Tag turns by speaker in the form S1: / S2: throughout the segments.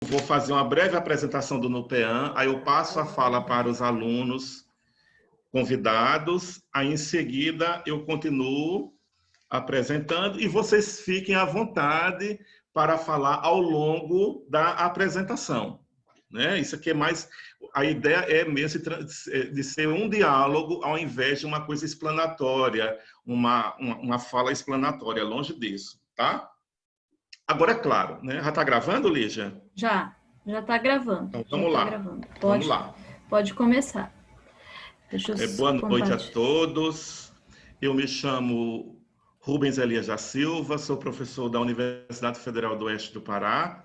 S1: vou fazer uma breve apresentação do NUPEAN, aí eu passo a fala para os alunos convidados, aí em seguida eu continuo apresentando e vocês fiquem à vontade para falar ao longo da apresentação. Né? Isso aqui é mais... A ideia é mesmo de ser um diálogo ao invés de uma coisa explanatória, uma fala explanatória, longe disso, tá? Agora, é claro, né? Já está gravando, Lígia?
S2: Já está gravando.
S1: Então, vamos lá.
S2: Gravando.
S1: Vamos lá.
S2: Pode começar. Deixa eu
S1: Boa noite a todos. Eu me chamo Rubens Elias da Silva, sou professor da Universidade Federal do Oeste do Pará,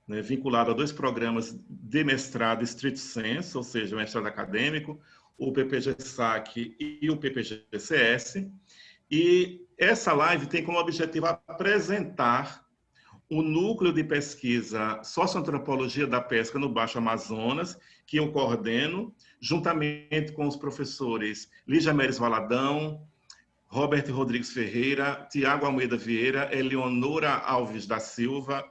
S1: né, vinculado a 2 programas de mestrado estrito sensu, ou seja, o mestrado acadêmico, o PPG-SAC e o PPG-CS. E essa live tem como objetivo apresentar o núcleo de pesquisa Socioantropologia da Pesca no Baixo Amazonas, que eu coordeno, juntamente com os professores Lígia Meires Valadão, Robert Rodrigues Ferreira, Tiago Almeida Vieira, Eleonora Alves da Silva,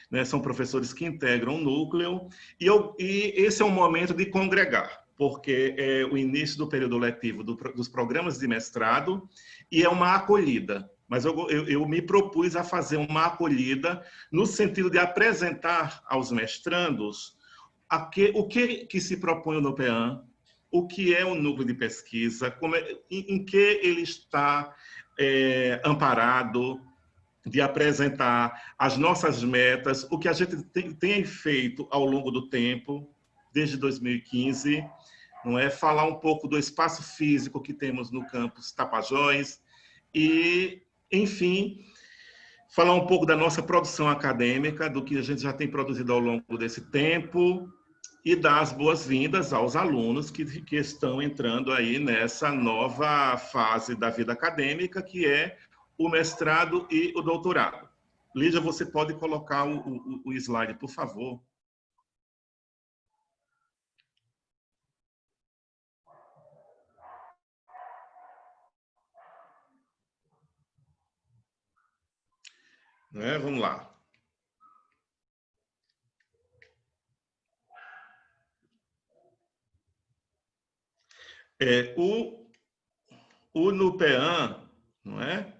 S1: né, são professores que integram o núcleo, e esse é um momento de congregar, porque é o início do período letivo dos programas de mestrado, e é uma acolhida. Mas eu me propus a fazer uma acolhida no sentido de apresentar aos mestrandos o que se propõe o NUPEAN, o que é o núcleo de pesquisa, em que ele está amparado, de apresentar as nossas metas, o que a gente tem feito ao longo do tempo, desde 2015, não é? Falar um pouco do espaço físico que temos no campus Tapajós e, enfim, falar um pouco da nossa produção acadêmica, do que a gente já tem produzido ao longo desse tempo e dar as boas-vindas aos alunos que estão entrando aí nessa nova fase da vida acadêmica, que é o mestrado e o doutorado. Lígia, você pode colocar o slide, por favor? Vamos lá. O NUPEAN, não é?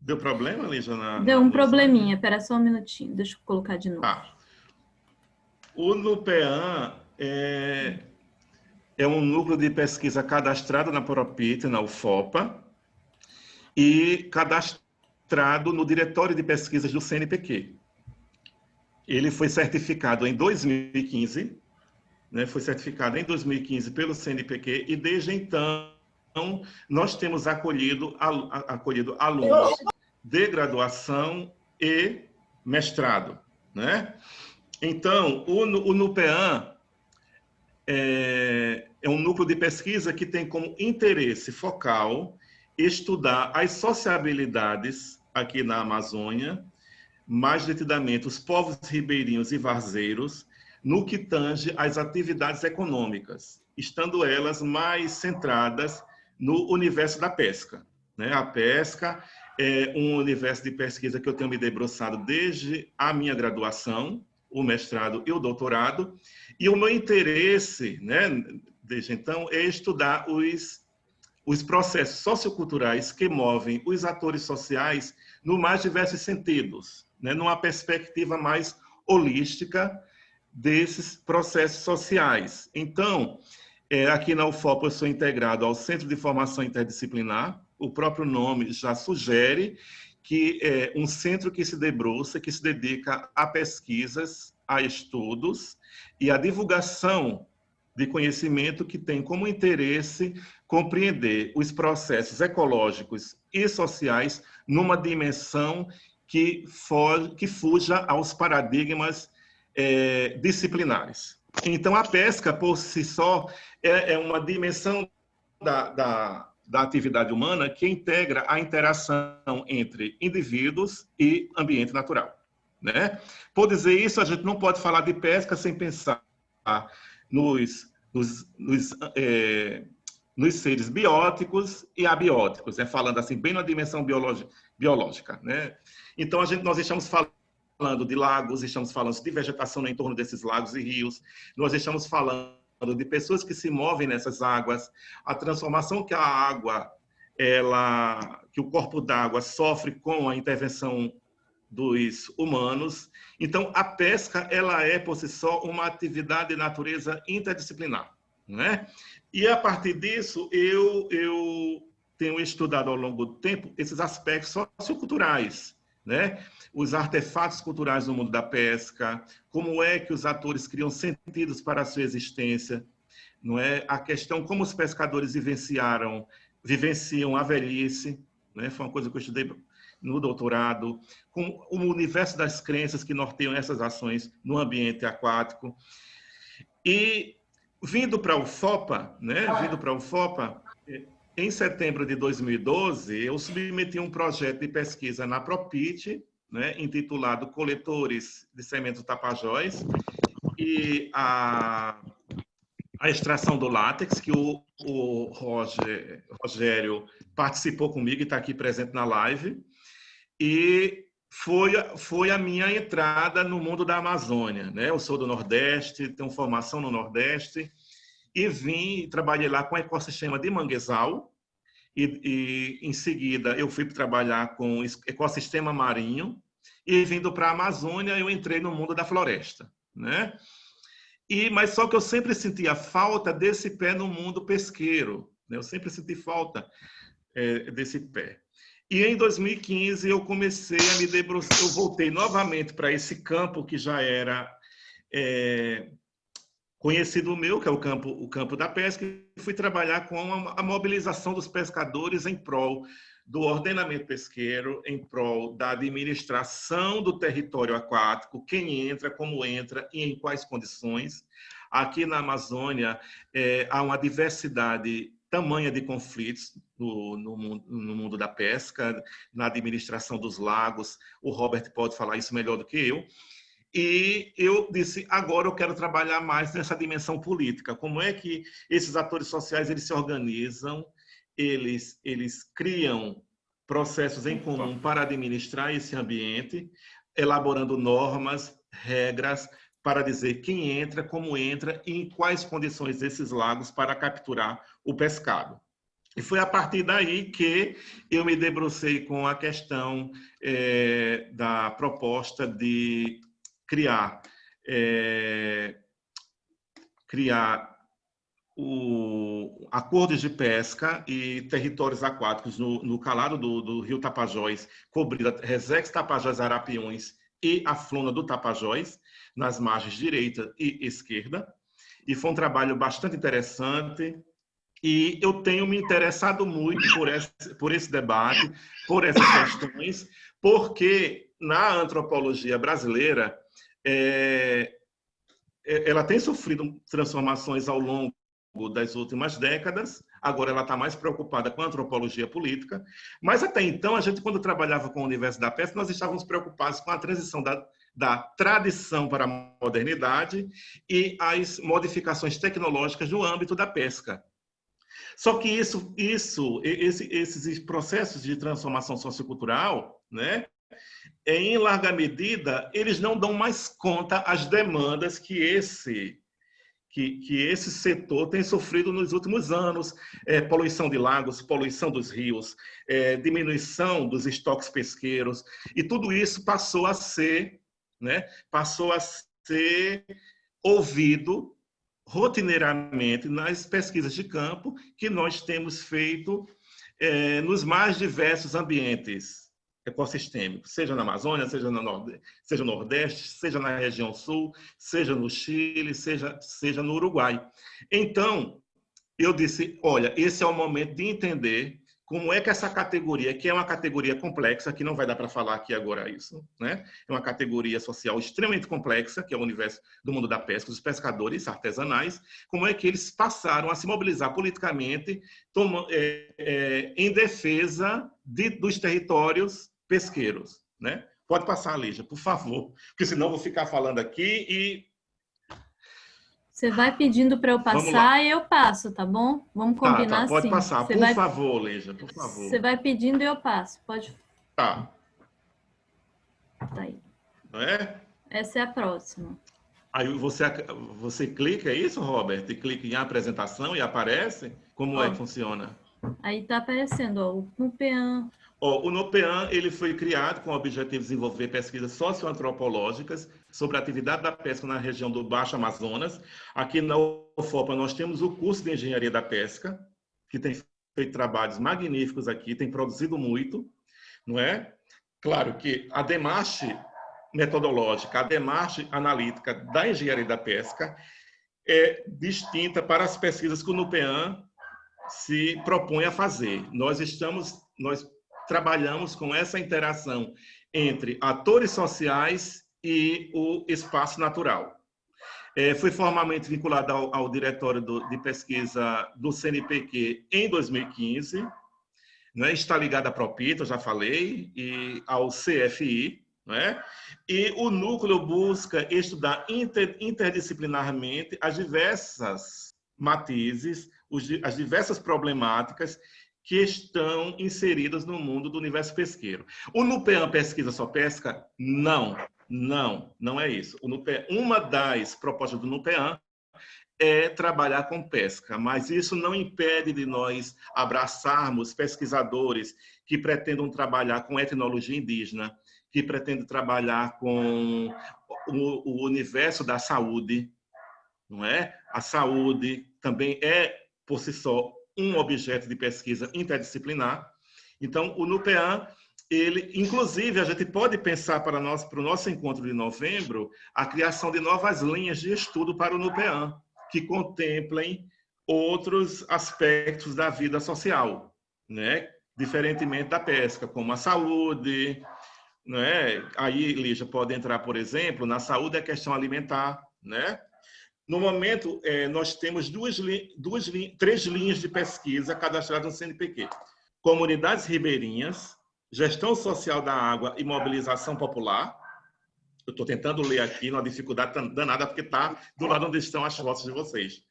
S1: Deu problema, Lígia?
S2: Deu um probleminha. Espera só um minutinho. Deixa eu colocar de novo.
S1: O NUPEAN é um núcleo de pesquisa cadastrado na Propit, na UFOPA, e cadastrado no Diretório de Pesquisas do CNPq. Ele foi certificado em 2015, né? Foi certificado em 2015 pelo CNPq, e desde então nós temos acolhido alunos de graduação e mestrado, né? Então, o NUPEAN é um núcleo de pesquisa que tem como interesse focal estudar as sociabilidades aqui na Amazônia, mais detidamente os povos ribeirinhos e varzeiros, no que tange às atividades econômicas, estando elas mais centradas no universo da pesca, né? A pesca é um universo de pesquisa que eu tenho me debruçado desde a minha graduação, o mestrado e o doutorado, e o meu interesse, né, desde então, é estudar os processos socioculturais que movem os atores sociais no mais diversos sentidos, né, numa perspectiva mais holística desses processos sociais. Então, aqui na UFOP eu sou integrado ao Centro de Formação Interdisciplinar, o próprio nome já sugere que é um centro que se debruça, que se dedica a pesquisas, a estudos e a divulgação de conhecimento que tem como interesse compreender os processos ecológicos e sociais numa dimensão que fuja aos paradigmas disciplinares. Então, a pesca, por si só, é uma dimensão da atividade humana que integra a interação entre indivíduos e ambiente natural, né? Por dizer isso, a gente não pode falar de pesca sem pensar nos seres bióticos e abióticos, falando assim, bem na dimensão biológica, né? Então, nós estamos falando falando de lagos, estamos falando de vegetação no entorno desses lagos e rios, nós estamos falando de pessoas que se movem nessas águas, a transformação que a água, que o corpo d'água sofre com a intervenção dos humanos. Então, a pesca, ela é, por si só, uma atividade de natureza interdisciplinar, né? E, a partir disso, eu tenho estudado ao longo do tempo esses aspectos socioculturais, né? Os artefatos culturais do mundo da pesca, como é que os atores criam sentidos para a sua existência, não é? A questão como os pescadores vivenciam a velhice, né? Foi uma coisa que eu estudei no doutorado, com o universo das crenças que norteiam essas ações no ambiente aquático. E vindo para o FOPA, né? Vindo para o FOPA, em setembro de 2012, eu submeti um projeto de pesquisa na Propit, né? Intitulado Coletores de Sementes Tapajós, e a extração do látex, que o Rogério participou comigo e está aqui presente na live. E foi a minha entrada no mundo da Amazônia, né? Eu sou do Nordeste, tenho formação no Nordeste, e vim e trabalhei lá com ecossistema de manguezal, e em seguida eu fui trabalhar com ecossistema marinho, e vindo para a Amazônia eu entrei no mundo da floresta, né? Mas só que eu sempre sentia falta desse pé no mundo pesqueiro, né? Eu sempre senti falta desse pé. E em 2015 eu comecei a me debruçar, eu voltei novamente para esse campo que já era conhecido meu, que é o campo da pesca, e fui trabalhar com a mobilização dos pescadores em prol do ordenamento pesqueiro, em prol da administração do território aquático, quem entra, como entra e em quais condições. Aqui na Amazônia há uma diversidade tamanha de conflitos no mundo da pesca, na administração dos lagos. O Robert pode falar isso melhor do que eu. E eu disse, agora eu quero trabalhar mais nessa dimensão política. Como é que esses atores sociais eles se organizam, eles criam processos em comum para administrar esse ambiente, elaborando normas, regras, para dizer quem entra, como entra e em quais condições esses lagos para capturar o pescado. E foi a partir daí que eu me debrucei com a questão da proposta de criar acordos de pesca e territórios aquáticos no calado do rio Tapajós, cobrindo Resex, Tapajós, Arapiuns e a flora do Tapajós, nas margens direita e esquerda. E foi um trabalho bastante interessante. E eu tenho me interessado muito por esse debate, por essas questões, porque na antropologia brasileira, ela tem sofrido transformações ao longo das últimas décadas. Agora ela está mais preocupada com a antropologia política, mas até então, a gente, quando trabalhava com o universo da pesca, nós estávamos preocupados com a transição da tradição para a modernidade e as modificações tecnológicas no âmbito da pesca. Só que esses processos de transformação sociocultural, né, em larga medida, eles não dão mais conta às demandas que esse setor tem sofrido nos últimos anos. Poluição de lagos, poluição dos rios, diminuição dos estoques pesqueiros, e tudo isso passou a ser ouvido rotineiramente nas pesquisas de campo que nós temos feito nos mais diversos ambientes ecossistêmicos, seja na Amazônia, seja no Nordeste, seja na região Sul, seja no Chile, seja no Uruguai. Então, eu disse, olha, esse é o momento de entender como é que essa categoria, que é uma categoria complexa, que não vai dar para falar aqui agora isso, né? É uma categoria social extremamente complexa, que é o universo do mundo da pesca, dos pescadores artesanais, como é que eles passaram a se mobilizar politicamente em defesa dos territórios pesqueiros, né? Pode passar, Lígia, por favor, porque senão eu vou ficar falando aqui e...
S2: Você vai pedindo para eu passar e eu passo, tá bom? Vamos combinar
S1: pode
S2: assim.
S1: passar, por favor, Lígia, por favor.
S2: Você vai pedindo e eu passo, pode...
S1: Tá.
S2: Tá aí.
S1: não é?
S2: Essa é a próxima.
S1: Aí você clica, é isso, Robert? E clica em apresentação e aparece? Como é que
S2: Ó,
S1: funciona?
S2: aí tá aparecendo, ó, o NUPEAN.
S1: Ó, o NUPEAN, ele foi criado com o objetivo de desenvolver pesquisas socioantropológicas sobre a atividade da pesca na região do Baixo Amazonas. Aqui na UFOPA nós temos o curso de Engenharia da Pesca, que tem feito trabalhos magníficos aqui, tem produzido muito, não é? Claro que a demarche metodológica, a demarche analítica da engenharia da pesca é distinta para as pesquisas que o NUPEAN se propõe a fazer. Nós trabalhamos com essa interação entre atores sociais e o espaço natural. Fui formalmente vinculado ao diretório de pesquisa do CNPq em 2015, né? Está ligado à Propita, eu já falei, e ao CFI, né? E o núcleo busca estudar interdisciplinarmente as diversas matizes, as diversas problemáticas que estão inseridas no mundo do universo pesqueiro. O NUPEAN pesquisa só pesca? Não, não é isso. Uma das propostas do NUPEAN é trabalhar com pesca, mas isso não impede de nós abraçarmos pesquisadores que pretendam trabalhar com etnologia indígena, que pretendem trabalhar com o universo da saúde, não é? A saúde também é, por si só, um objeto de pesquisa interdisciplinar. Então, o NUPEAN, ele, inclusive, a gente pode pensar para o nosso encontro de novembro, a criação de novas linhas de estudo para o NUPEAN, que contemplem outros aspectos da vida social, né? Diferentemente da pesca, como a saúde, né? Aí, Lígia, pode entrar, por exemplo, na saúde a questão alimentar, né? No momento, nós temos três linhas de pesquisa cadastradas no CNPq. Comunidades ribeirinhas, gestão social da água e mobilização popular. Eu estou tentando ler aqui, numa dificuldade danada, porque está do lado onde estão as fotos de vocês.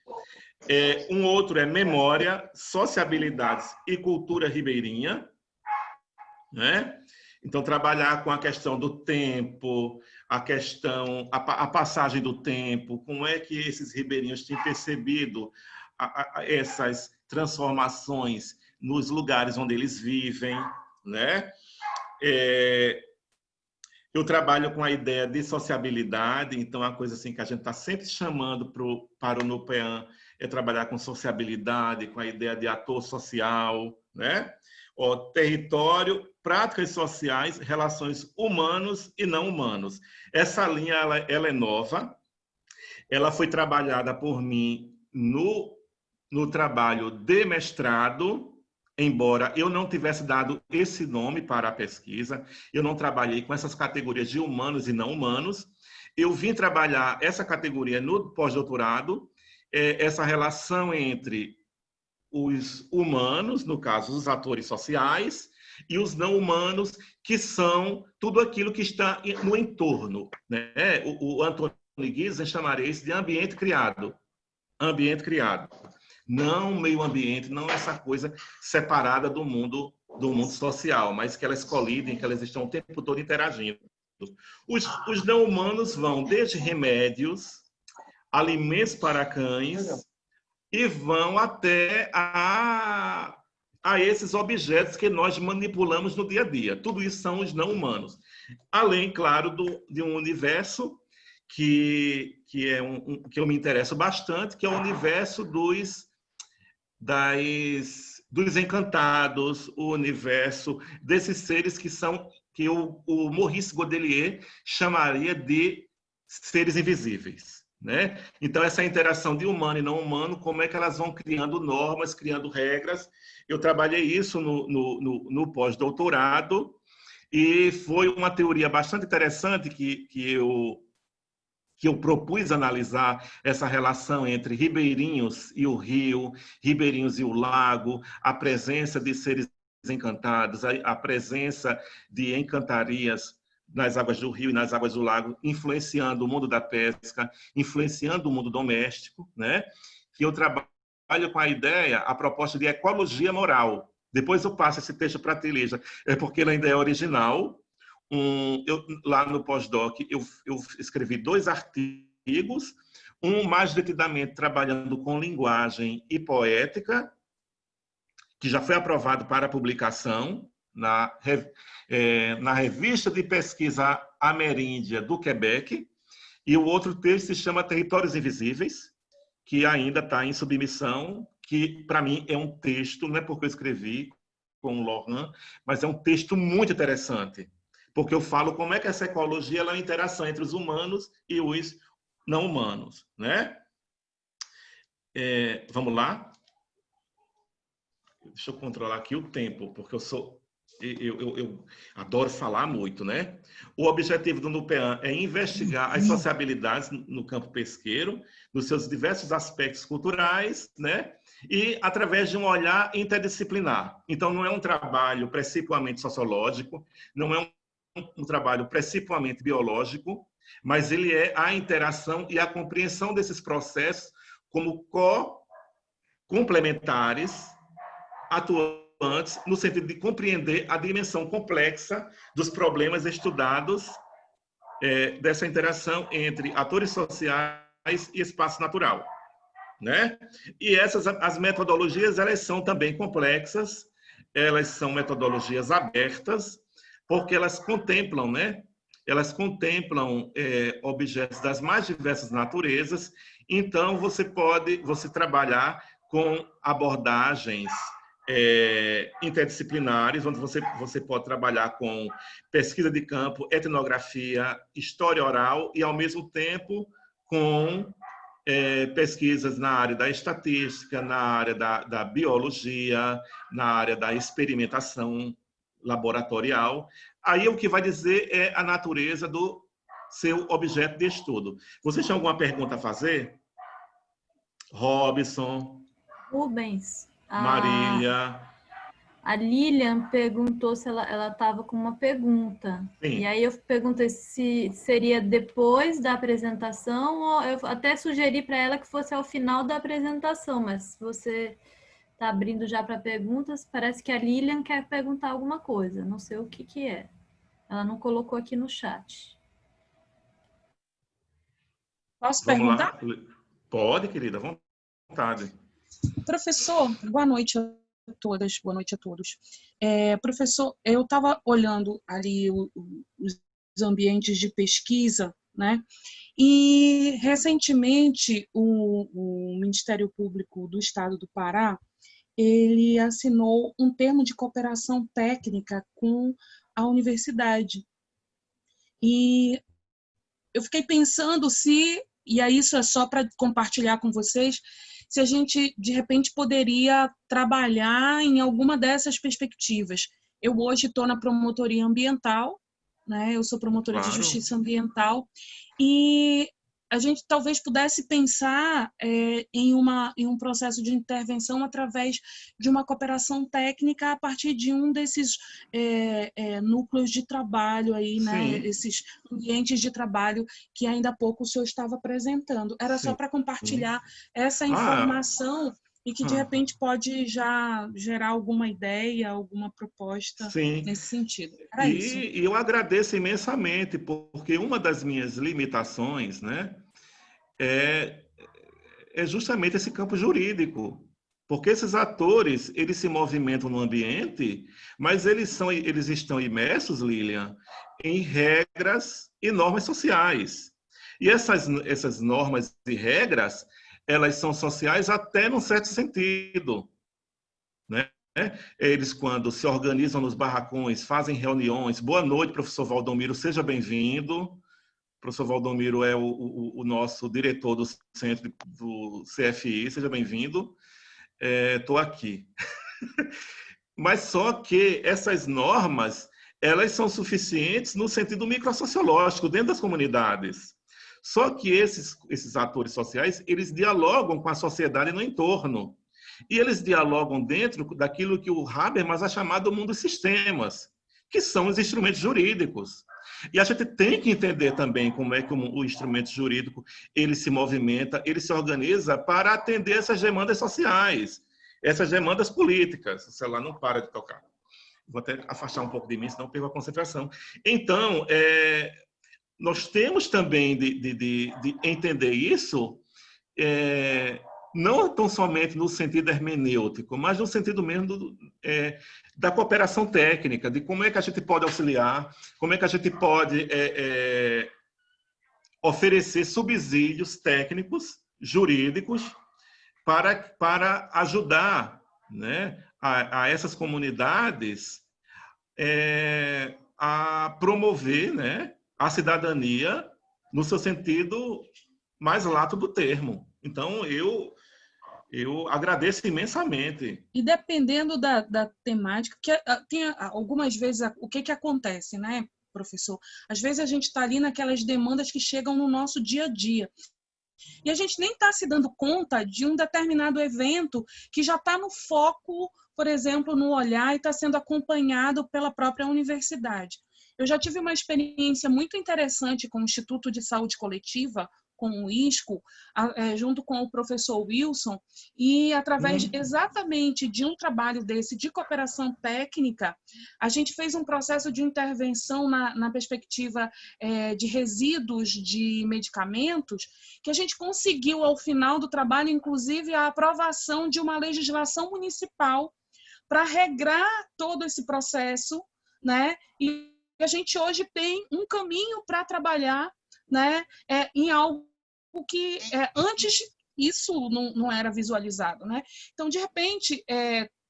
S1: Um outro é memória, sociabilidades e cultura ribeirinha, né? Então, trabalhar com a questão do tempo, a passagem do tempo, como é que esses ribeirinhos têm percebido essas transformações nos lugares onde eles vivem, né? Eu trabalho com a ideia de sociabilidade, então a coisa assim que a gente está sempre chamando para o NUPEAN é trabalhar com sociabilidade, com a ideia de ator social, né? Território, práticas sociais, relações humanos e não humanos. Essa linha ela é nova, ela foi trabalhada por mim no trabalho de mestrado, embora eu não tivesse dado esse nome para a pesquisa, eu não trabalhei com essas categorias de humanos e não humanos, eu vim trabalhar essa categoria no pós-doutorado, essa relação entre os humanos, no caso, os atores sociais, e os não humanos, que são tudo aquilo que está no entorno, né? O Antônio Giesen chamaria isso de ambiente criado. Ambiente criado. Não meio ambiente, não essa coisa separada do mundo social, mas que elas colidem, que elas estão o tempo todo interagindo. Os não humanos vão desde remédios, alimentos para cães, e vão até a esses objetos que nós manipulamos no dia a dia. Tudo isso são os não humanos. Além, claro, de um universo que eu me interesso bastante, que é o universo dos encantados, o universo desses seres que o Maurice Godelier chamaria de seres invisíveis, né? Então, essa interação de humano e não humano, como é que elas vão criando normas, criando regras? Eu trabalhei isso no pós-doutorado e foi uma teoria bastante interessante que eu propus analisar essa relação entre ribeirinhos e o rio, ribeirinhos e o lago, a presença de seres encantados, a presença de encantarias nas águas do rio e nas águas do lago, influenciando o mundo da pesca, influenciando o mundo doméstico, né? Que eu trabalho com a ideia, a proposta de ecologia moral. Depois eu passo esse texto para a Tilija, porque ele ainda é original. lá no pós-doc, eu escrevi 2 artigos, um mais detidamente trabalhando com linguagem e poética, que já foi aprovado para publicação na Revista de Pesquisa Ameríndia do Quebec, e o outro texto se chama Territórios Invisíveis, que ainda está em submissão, que para mim é um texto, não é porque eu escrevi com o Laurent, mas é um texto muito interessante, porque eu falo como é que essa ecologia ela é uma interação entre os humanos e os não humanos, né? Vamos lá? Deixa eu controlar aqui o tempo, porque eu adoro falar muito, né? O objetivo do NUPEAN é investigar as sociabilidades no campo pesqueiro, nos seus diversos aspectos culturais, né? E através de um olhar interdisciplinar. Então, não é um trabalho principalmente sociológico, não é um trabalho principalmente biológico, mas ele é a interação e a compreensão desses processos como complementares, atuantes, no sentido de compreender a dimensão complexa dos problemas estudados dessa interação entre atores sociais e espaço natural, né? E as metodologias, elas são também complexas, elas são metodologias abertas, porque elas contemplam, né? Elas contemplam objetos das mais diversas naturezas, então você trabalhar com abordagens interdisciplinares, onde você pode trabalhar com pesquisa de campo, etnografia, história oral e, ao mesmo tempo, com pesquisas na área da estatística, na área da biologia, na área da experimentação laboratorial. Aí o que vai dizer é a natureza do seu objeto de estudo. Vocês têm alguma pergunta a fazer? Robson,
S2: Rubens,
S1: Marília.
S2: a Lilian perguntou se ela estava com uma pergunta.
S1: Sim.
S2: E aí eu perguntei se seria depois da apresentação, ou eu até sugeri para ela que fosse ao final da apresentação, mas se você está abrindo já para perguntas, parece que a Lilian quer perguntar alguma coisa, não sei o que é. Ela não colocou aqui no chat.
S3: Posso
S1: Vamos
S3: perguntar?
S1: lá? Pode, querida, à vontade.
S3: Professor, boa noite a todas, boa noite a todos. Professor, eu estava olhando ali os ambientes de pesquisa, né? E recentemente o Ministério Público do Estado do Pará, ele assinou um termo de cooperação técnica com a universidade. E eu fiquei pensando e aí isso é só para compartilhar com vocês, se a gente, de repente, poderia trabalhar em alguma dessas perspectivas. Eu hoje estou na promotoria ambiental, né? Eu sou promotora de justiça ambiental, e a gente talvez pudesse pensar em um processo de intervenção através de uma cooperação técnica a partir de um desses núcleos de trabalho aí, né? Esses ambientes de trabalho que ainda há pouco o senhor estava apresentando. Era só para compartilhar essa informação e que de repente pode já gerar alguma ideia, alguma proposta nesse sentido. Era isso.
S1: E eu agradeço imensamente, porque uma das minhas limitações, né, é justamente esse campo jurídico. Porque esses atores, eles se movimentam no ambiente, mas eles estão imersos, Lilian, em regras e normas sociais. E essas normas e regras, elas são sociais até num certo sentido, né? Eles, quando se organizam nos barracões, fazem reuniões. Boa noite, professor Valdomiro, seja bem-vindo. O professor Valdomiro é o nosso diretor do centro do CFI, seja bem-vindo. Estou aqui. Mas só que essas normas, elas são suficientes no sentido microsociológico, dentro das comunidades. Só que esses atores sociais, eles dialogam com a sociedade no entorno. E eles dialogam dentro daquilo que o Habermas ha chamado mundo dos sistemas, que são os instrumentos jurídicos. E a gente tem que entender também como é que o instrumento jurídico ele se movimenta, ele se organiza para atender essas demandas sociais, essas demandas políticas. O celular não para de tocar. Vou até afastar um pouco de mim, senão eu perco a concentração. Então, nós temos também de entender isso, não tão somente no sentido hermenêutico, mas no sentido mesmo da cooperação técnica, de como é que a gente pode auxiliar, como é que a gente pode oferecer subsídios técnicos, jurídicos, para ajudar, né, a essas comunidades a promover, né, a cidadania no seu sentido mais lato do termo. Então, eu agradeço imensamente.
S3: E dependendo da temática, que tem algumas vezes, o que acontece, né, professor? Às vezes a gente está ali naquelas demandas que chegam no nosso dia a dia. E a gente nem está se dando conta de um determinado evento que já está no foco, por exemplo, no olhar, e está sendo acompanhado pela própria universidade. Eu já tive uma experiência muito interessante com o Instituto de Saúde Coletiva, com o ISCO, junto com o professor Wilson, e através exatamente de um trabalho desse, de cooperação técnica, a gente fez um processo de intervenção na perspectiva de resíduos de medicamentos, que a gente conseguiu, ao final do trabalho, inclusive, a aprovação de uma legislação municipal para regrar todo esse processo, né? E a gente hoje tem um caminho para trabalhar, né, em algo que antes isso não era visualizado, né? Então, de repente,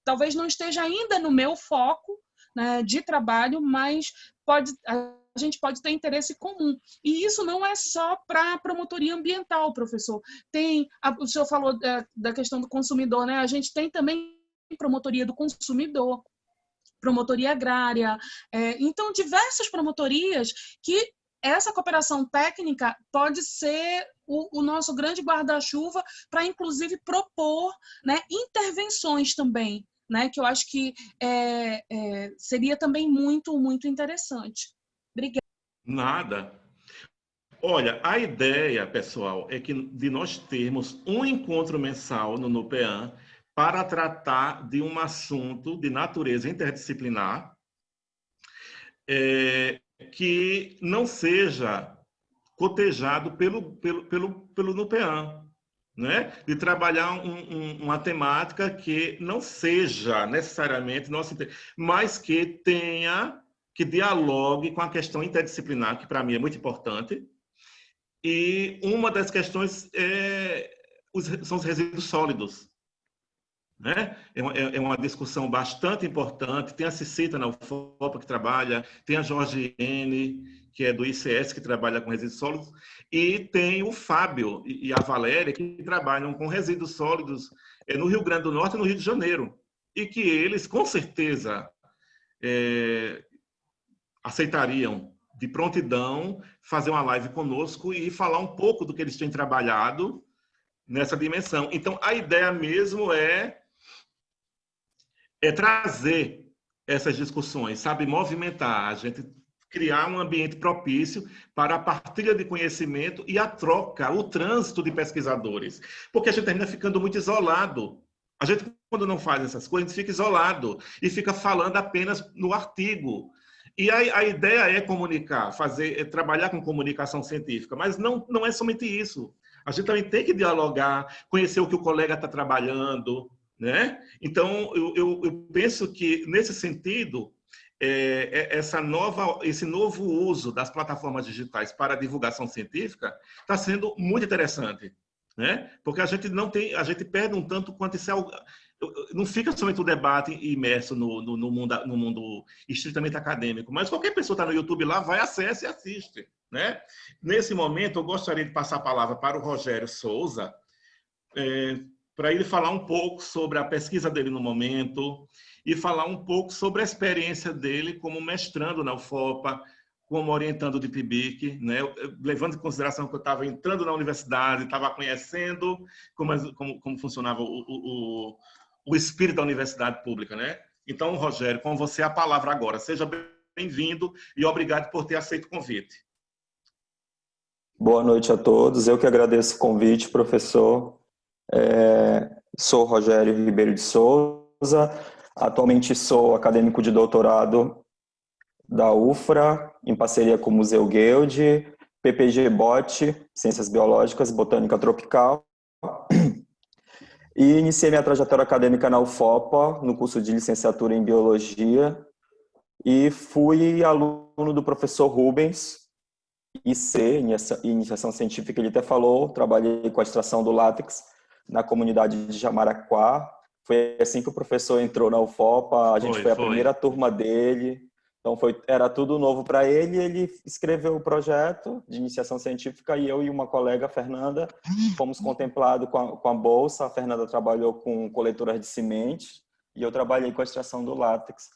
S3: talvez não esteja ainda no meu foco, né, de trabalho, mas a gente pode ter interesse comum. E isso não é só para a promotoria ambiental, professor. O senhor falou da questão do consumidor, né? A gente tem também promotoria do consumidor, promotoria agrária, então diversas promotorias que essa cooperação técnica pode ser o nosso grande guarda-chuva para, inclusive, propor, né, intervenções também, né, que eu acho que seria também muito, muito interessante. Obrigada.
S1: Nada. Olha, a ideia, pessoal, é que de nós termos um encontro mensal no NUPEAN para tratar de um assunto de natureza interdisciplinar, que não seja cotejado pelo NUPEAN, né? De trabalhar uma temática que não seja necessariamente nossa, mas que dialogue com a questão interdisciplinar, que para mim é muito importante. E uma das questões são os resíduos sólidos, né? É uma discussão bastante importante. Tem a Cicita na UFOPA que trabalha, tem a Georgiene, que é do ICS, que trabalha com resíduos sólidos, e tem o Fábio e a Valéria, que trabalham com resíduos sólidos no Rio Grande do Norte e no Rio de Janeiro. E que eles, com certeza, aceitariam de prontidão fazer uma live conosco e falar um pouco do que eles têm trabalhado nessa dimensão. Então, a ideia mesmo é trazer essas discussões, sabe? Movimentar, a gente criar um ambiente propício para a partilha de conhecimento e a troca, o trânsito de pesquisadores. Porque a gente termina ficando muito isolado. A gente, quando não faz essas coisas, a gente fica isolado e fica falando apenas no artigo. E a ideia é comunicar, trabalhar com comunicação científica, mas não é somente isso. A gente também tem que dialogar, conhecer o que o colega está trabalhando, né? Então, eu penso que, nesse sentido, esse novo uso das plataformas digitais para a divulgação científica está sendo muito interessante, né? Porque a gente perde um tanto quanto isso não fica somente o debate imerso no mundo estritamente acadêmico, mas qualquer pessoa está no YouTube lá, vai, acessa e assiste, né? Nesse momento, eu gostaria de passar a palavra para o Rogério Souza, para ele falar um pouco sobre a pesquisa dele no momento e falar um pouco sobre a experiência dele como mestrando na UFOPA, como orientando de PIBIC, né? Levando em consideração que eu estava entrando na universidade, estava conhecendo como funcionava o espírito da universidade pública, né? Então, Rogério, com você a palavra agora. Seja bem-vindo e obrigado por ter aceito o convite.
S4: Boa noite a todos. Eu que agradeço o convite, professor. Sou Rogério Ribeiro de Souza, Atualmente sou acadêmico de doutorado da UFRA, em parceria com o Museu Guild, PPG Bot, Ciências Biológicas, Botânica Tropical. E iniciei minha trajetória acadêmica na UFOPA, no curso de licenciatura em Biologia, e fui aluno do professor Rubens, IC, Iniciação Científica, ele até falou, trabalhei com a extração do látex na comunidade de Jamaraquá. Foi assim que o professor entrou na UFOPA, a gente foi a primeira turma dele, então era tudo novo para ele. Ele escreveu o projeto de iniciação científica e eu e uma colega, a Fernanda, fomos contemplados com a bolsa. A Fernanda trabalhou com coletoras de sementes e eu trabalhei com a extração do látex.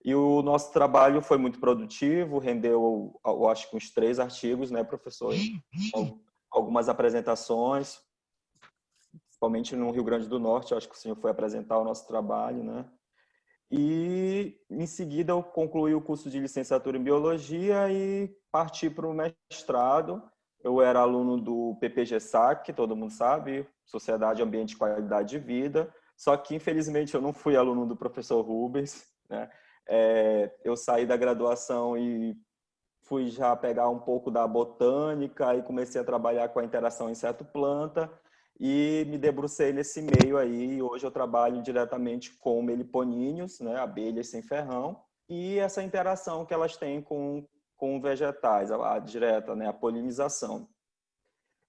S4: E o nosso trabalho foi muito produtivo, rendeu, eu acho que uns 3 artigos, né, professor? Algumas apresentações, principalmente no Rio Grande do Norte, eu acho que o senhor foi apresentar o nosso trabalho, né? E, em seguida, eu concluí o curso de licenciatura em Biologia e parti para o mestrado. Eu era aluno do PPG-SAC, todo mundo sabe, Sociedade Ambiente e Qualidade de Vida, só que, infelizmente, eu não fui aluno do professor Rubens, né? Eu saí da graduação e fui já pegar um pouco da botânica e comecei a trabalhar com a interação inseto-planta e me debrucei nesse meio aí. Hoje eu trabalho diretamente com meliponíneos, né, abelhas sem ferrão, e essa interação que elas têm com vegetais, a direta, né, a polinização.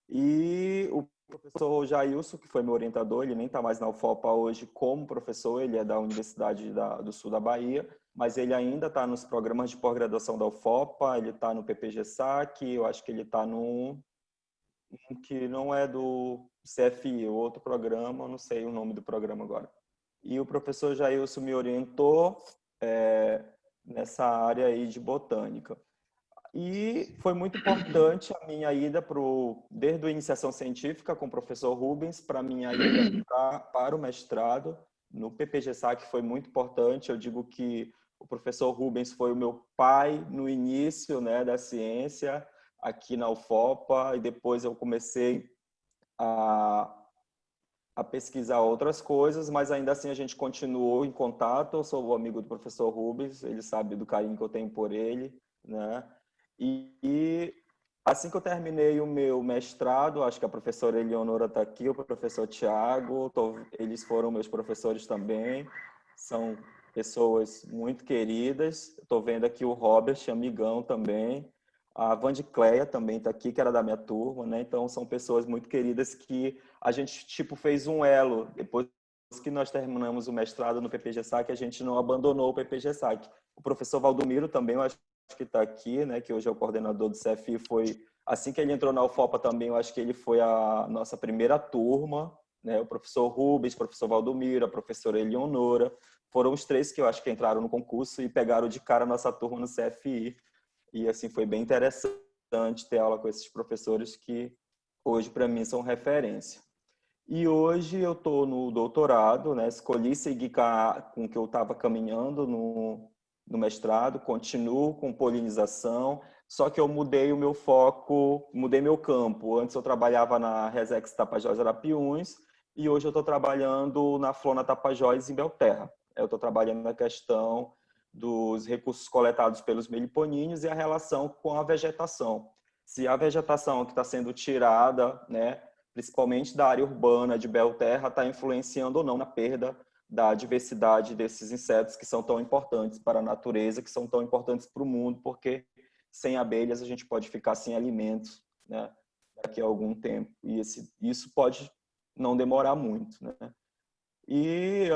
S4: E o professor Jailson, que foi meu orientador, ele nem está mais na UFOPA hoje como professor, ele é da Universidade do Sul da Bahia, mas ele ainda está nos programas de pós-graduação da UFOPA, ele está no PPG-SAC, eu acho que ele está num que não é do CFI, outro programa, não sei o nome do programa agora. E o professor Jailson me orientou nessa área aí de botânica. E foi muito importante a minha ida desde a iniciação científica com o professor Rubens, para a minha ida para o mestrado no PPG-SAC foi muito importante. Eu digo que o professor Rubens foi o meu pai no início, né, da ciência aqui na UFOPA, e depois eu comecei a pesquisar outras coisas, mas ainda assim a gente continuou em contato. Eu sou o amigo do professor Rubens, ele sabe do carinho que eu tenho por ele, né? E assim que eu terminei o meu mestrado, acho que a professora Eleonora está aqui, o professor Tiago, eles foram meus professores também, são pessoas muito queridas. Estou vendo aqui o Robert, amigão também, a Vandicleia também está aqui, que era da minha turma, né? Então são pessoas muito queridas que a gente fez um elo. Depois que nós terminamos o mestrado no PPG-SAC, a gente não abandonou o PPG-SAC. O professor Valdomiro também, eu acho que está aqui, né, que hoje é o coordenador do CFI, foi assim que ele entrou na UFOPA também, eu acho que ele foi a nossa primeira turma, né, o professor Rubens, o professor Valdomiro, a professora Eleonora, foram os 3 que eu acho que entraram no concurso e pegaram de cara a nossa turma no CFI, e assim foi bem interessante ter aula com esses professores que hoje para mim são referência. E hoje eu estou no doutorado, né, escolhi seguir com o que eu estava caminhando no mestrado, continuo com polinização, só que eu mudei o meu foco, mudei meu campo. Antes eu trabalhava na Resex Tapajós Arapiuns e hoje eu estou trabalhando na Flona Tapajós em Belterra. Eu estou trabalhando na questão dos recursos coletados pelos meliponíneos e a relação com a vegetação. Se a vegetação que está sendo tirada, né, principalmente da área urbana de Belterra, está influenciando ou não na perda da diversidade desses insetos que são tão importantes para a natureza, que são tão importantes para o mundo, porque sem abelhas a gente pode ficar sem alimentos, né, daqui a algum tempo. E isso pode não demorar muito, né? E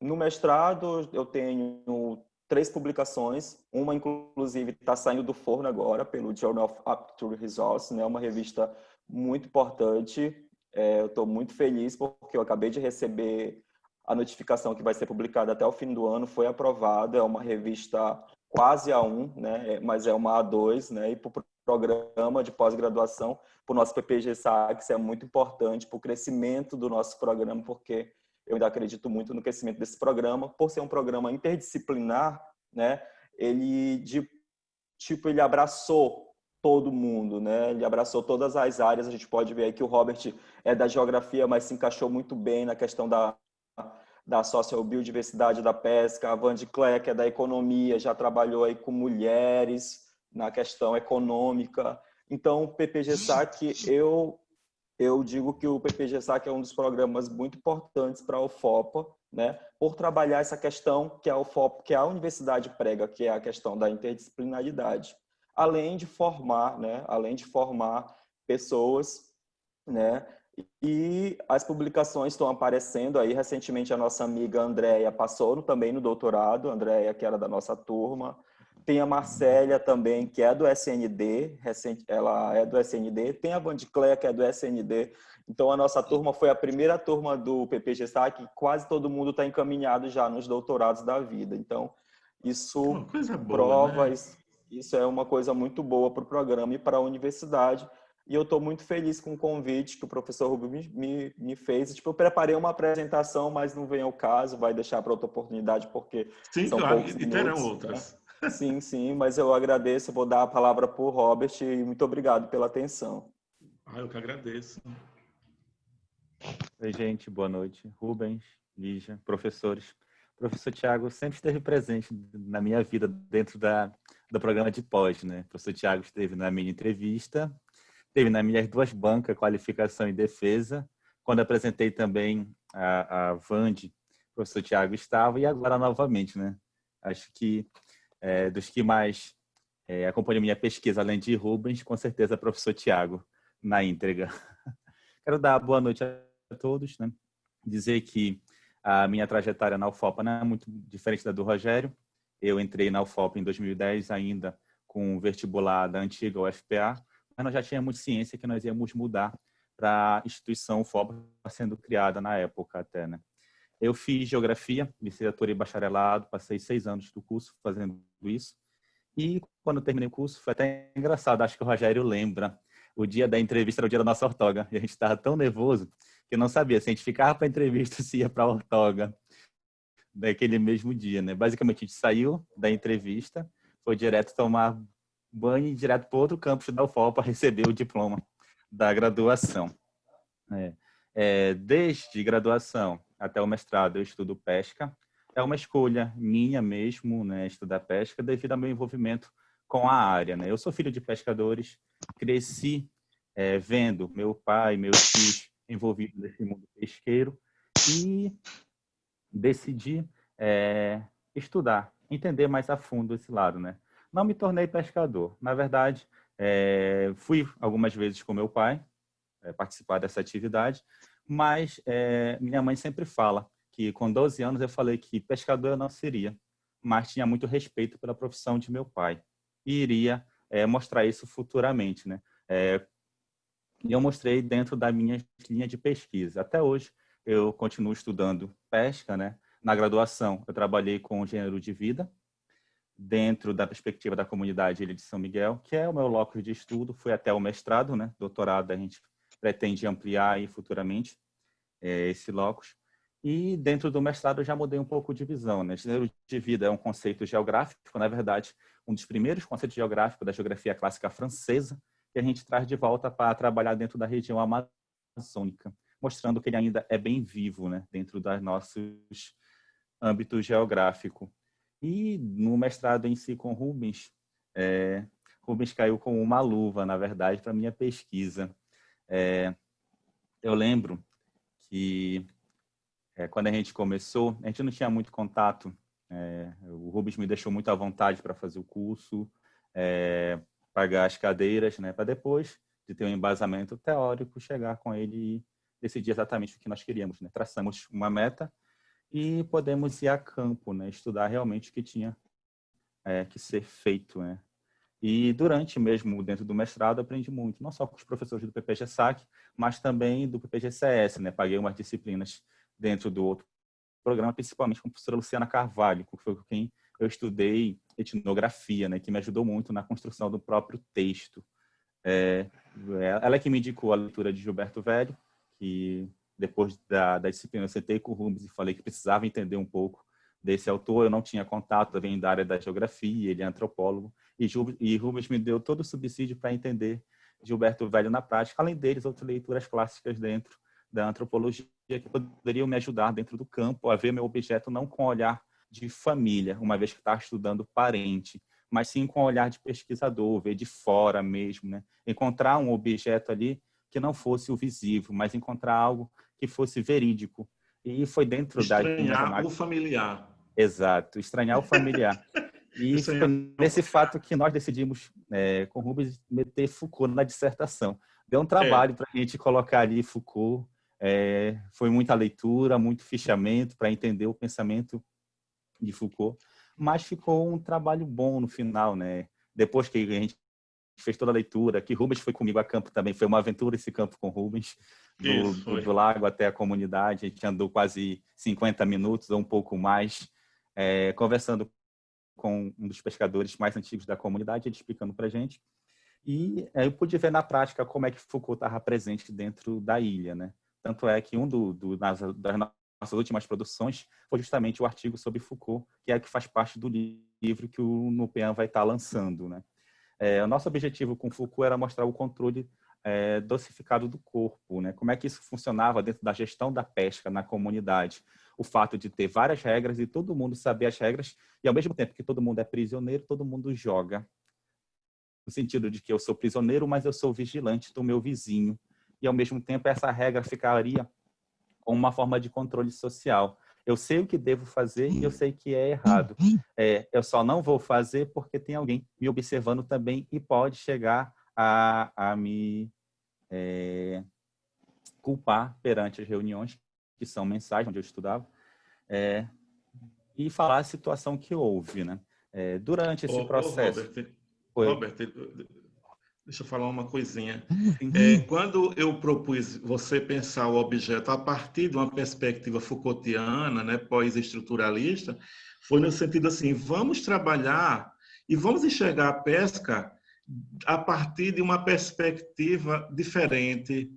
S4: no mestrado eu tenho 3 publicações, uma inclusive está saindo do forno agora pelo Journal of Apiculture Resources, né, uma revista muito importante. Eu estou muito feliz porque eu acabei de receber a notificação que vai ser publicada até o fim do ano, foi aprovada. É uma revista quase A1, né, mas é uma A2, né, e para o programa de pós-graduação, para o nosso PPG-SAC, isso é muito importante para o crescimento do nosso programa, porque eu ainda acredito muito no crescimento desse programa, por ser um programa interdisciplinar, né, ele abraçou todo mundo, né? Ele abraçou todas as áreas. A gente pode ver aí que o Robert é da geografia, mas se encaixou muito bem na questão da sociobiodiversidade da pesca, a Vande Clé, que é da economia, já trabalhou aí com mulheres na questão econômica. Então, o PPG-SAC, eu digo que o PPG-SAC é um dos programas muito importantes para a UFOPA, né, por trabalhar essa questão que a UFOPA, que a universidade prega, que é a questão da interdisciplinaridade, além de formar, né, pessoas, né, e as publicações estão aparecendo aí. Recentemente, a nossa amiga Andréia passou também no doutorado, Andréia, que era da nossa turma. Tem a Marcélia também, que é do SND, ela é do SND. Tem a Vandicléia, que é do SND. Então, a nossa turma foi a primeira turma do PPG-SAC, que quase todo mundo está encaminhado já nos doutorados da vida. Então, isso
S1: Uma coisa boa,
S4: prova,
S1: né?
S4: isso é uma coisa muito boa para o programa e para a universidade. E eu estou muito feliz com o convite que o professor Rubens me fez. Tipo, eu preparei uma apresentação, mas não vem ao caso, vai deixar para outra oportunidade, porque
S1: Sim,
S4: são
S1: claro,
S4: poucos
S1: e terão
S4: minutos, né?
S1: outras.
S4: Sim, sim, mas eu agradeço, eu vou dar a palavra para o Robert e muito obrigado pela atenção.
S1: Eu que agradeço.
S5: Oi, gente, boa noite. Rubens, Lígia, professores. O professor Tiago sempre esteve presente na minha vida dentro do programa de pós, né? O professor Tiago esteve na minha entrevista, esteve nas minhas 2 bancas, qualificação e defesa. Quando apresentei também a Vande, o professor Tiago estava, e agora novamente, né? Acho que dos que mais acompanham minha pesquisa, além de Rubens, com certeza, o professor Tiago, na íntegra. Quero dar boa noite a todos, né? Dizer que a minha trajetória na UFOPA não é muito diferente da do Rogério. Eu entrei na UFOPA em 2010 ainda com o vestibular da antiga UFPA, mas nós já tínhamos ciência que nós íamos mudar para a instituição UFOPA sendo criada na época até, né? Eu fiz geografia, licenciatura e bacharelado, passei 6 anos do curso fazendo isso. E quando eu terminei o curso, foi até engraçado, acho que o Rogério lembra. O dia da entrevista era o dia da nossa ortoga, e a gente estava tão nervoso que eu não sabia se a gente ficava para a entrevista ou se ia para a ortoga naquele mesmo dia, né? Basicamente, a gente saiu da entrevista, foi direto tomar banho e direto para outro campus da UFOP para receber o diploma da graduação. Desde graduação até o mestrado, eu estudo pesca. É uma escolha minha mesmo, né, estudar pesca, devido ao meu envolvimento com a área, né? Eu sou filho de pescadores, cresci vendo meu pai, meus tios envolvidos nesse mundo pesqueiro e decidi estudar, entender mais a fundo esse lado, né? Não me tornei pescador. Na verdade, fui algumas vezes com meu pai participar dessa atividade, mas minha mãe sempre fala que com 12 anos eu falei que pescador eu não seria, mas tinha muito respeito pela profissão de meu pai e iria mostrar isso futuramente, né? E eu mostrei dentro da minha linha de pesquisa. Até hoje eu continuo estudando pesca, né? Na graduação eu trabalhei com gênero de vida dentro da perspectiva da comunidade Ilha de São Miguel, que é o meu locus de estudo. Fui até o mestrado, né? Doutorado a gente pretende ampliar aí futuramente esse locus. E dentro do mestrado eu já mudei um pouco de visão, né? Gênero de vida é um conceito geográfico, na verdade, um dos primeiros conceitos geográficos da geografia clássica francesa, que a gente traz de volta para trabalhar dentro da região amazônica, mostrando que ele ainda é bem vivo, né? Dentro dos nossos âmbitos geográficos. E no mestrado em si com Rubens, Rubens caiu como uma luva, na verdade, para a minha pesquisa. Eu lembro que quando a gente começou, a gente não tinha muito contato. O Rubens me deixou muito à vontade para fazer o curso, pagar as cadeiras, né, para depois de ter um embasamento teórico, chegar com ele e decidir exatamente o que nós queríamos, né? Traçamos uma meta e podemos ir a campo, né, estudar realmente o que tinha que ser feito, né? E durante mesmo, dentro do mestrado, aprendi muito, não só com os professores do PPG-SAC, mas também do PPG-CS, né? Paguei umas disciplinas dentro do outro programa, principalmente com a professora Luciana Carvalho, que foi com quem eu estudei etnografia, né? Que me ajudou muito na construção do próprio texto. Ela é que me indicou a leitura de Gilberto Velho, que depois da disciplina eu sentei com o Rubens e falei que precisava entender um pouco desse autor. Eu não tinha contato, vem da área da geografia, ele é antropólogo, e Rubens me deu todo o subsídio para entender Gilberto Velho na prática, além deles, outras leituras clássicas dentro da antropologia que poderiam me ajudar dentro do campo a ver meu objeto não com o olhar de família, uma vez que está estudando parente, mas sim com o olhar de pesquisador, ver de fora mesmo, né? Encontrar um objeto ali que não fosse o visível, mas encontrar algo que fosse verídico. E foi dentro da
S1: Estranhar o familiar.
S5: Exato, estranhar o familiar. E
S1: Estranhar...
S5: foi nesse fato que nós decidimos, com Rubens, meter Foucault na dissertação. Deu um trabalho para a gente colocar ali Foucault. Foi muita leitura, muito fichamento para entender o pensamento de Foucault, mas ficou um trabalho bom no final, né? Depois que a gente fez toda a leitura, que Rubens foi comigo a campo também, foi uma aventura esse campo com Rubens, do lago até a comunidade, a gente andou quase 50 minutos ou um pouco mais, conversando com um dos pescadores mais antigos da comunidade, ele explicando para a gente, e eu pude ver na prática como é que Foucault estava presente dentro da ilha, né? Tanto é que das nossas últimas produções foi justamente o artigo sobre Foucault, que é que faz parte do livro que o Nupean vai estar lançando, né? O nosso objetivo com Foucault era mostrar o controle dosificado do corpo, né? Como é que isso funcionava dentro da gestão da pesca na comunidade. O fato de ter várias regras e todo mundo saber as regras, e ao mesmo tempo que todo mundo é prisioneiro, todo mundo joga. No sentido de que eu sou prisioneiro, mas eu sou vigilante do meu vizinho. E ao mesmo tempo essa regra ficaria como uma forma de controle social. Eu sei o que devo fazer e eu sei que é errado. Eu só não vou fazer porque tem alguém me observando também e pode chegar a me culpar perante as reuniões, que são mensais, onde eu estudava, e falar a situação que houve, né? Durante esse processo...
S1: Robert, deixa eu falar uma coisinha. Quando eu propus você pensar o objeto a partir de uma perspectiva Foucaultiana, né, pós-estruturalista, foi no sentido assim, vamos trabalhar e vamos enxergar a pesca a partir de uma perspectiva diferente,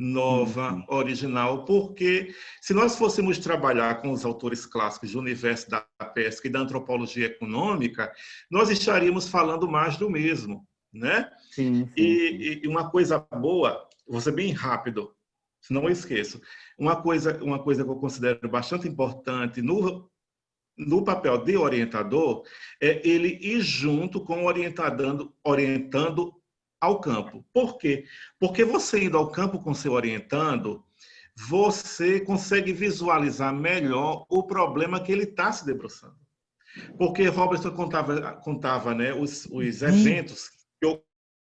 S1: nova, original, porque se nós fôssemos trabalhar com os autores clássicos do universo da pesca e da antropologia econômica, nós estaríamos falando mais do mesmo, né?
S5: Sim.
S1: E uma coisa boa, vou ser bem rápido, senão eu esqueço, uma coisa que eu considero bastante importante no papel de orientador é ele ir junto com orientando ao campo. Por quê? Porque você indo ao campo com seu orientando, você consegue visualizar melhor o problema que ele está se debruçando. Porque Robertson contava né, os eventos que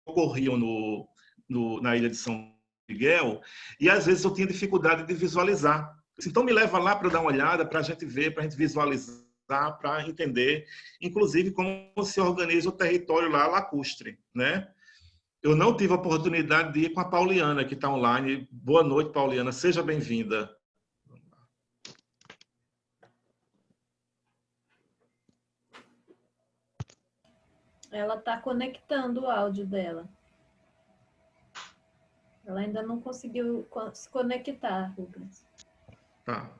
S1: ocorriam na ilha de São Miguel, e às vezes eu tinha dificuldade de visualizar. Então me leva lá para dar uma olhada, para a gente ver, para a gente visualizar, para entender, inclusive como se organiza o território lá lacustre, né? Eu não tive a oportunidade de ir com a Pauliana, que está online. Boa noite, Pauliana. Seja bem-vinda.
S2: Ela está conectando o áudio dela. Ela ainda não conseguiu se conectar, Rubens.
S1: Tá.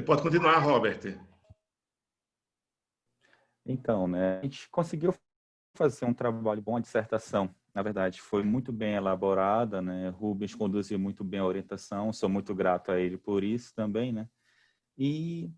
S1: Pode continuar, Robert.
S5: Então, né, a gente conseguiu fazer um trabalho bom, a dissertação, na verdade, foi muito bem elaborada, né? Rubens conduziu muito bem a orientação, sou muito grato a ele por isso também, né? E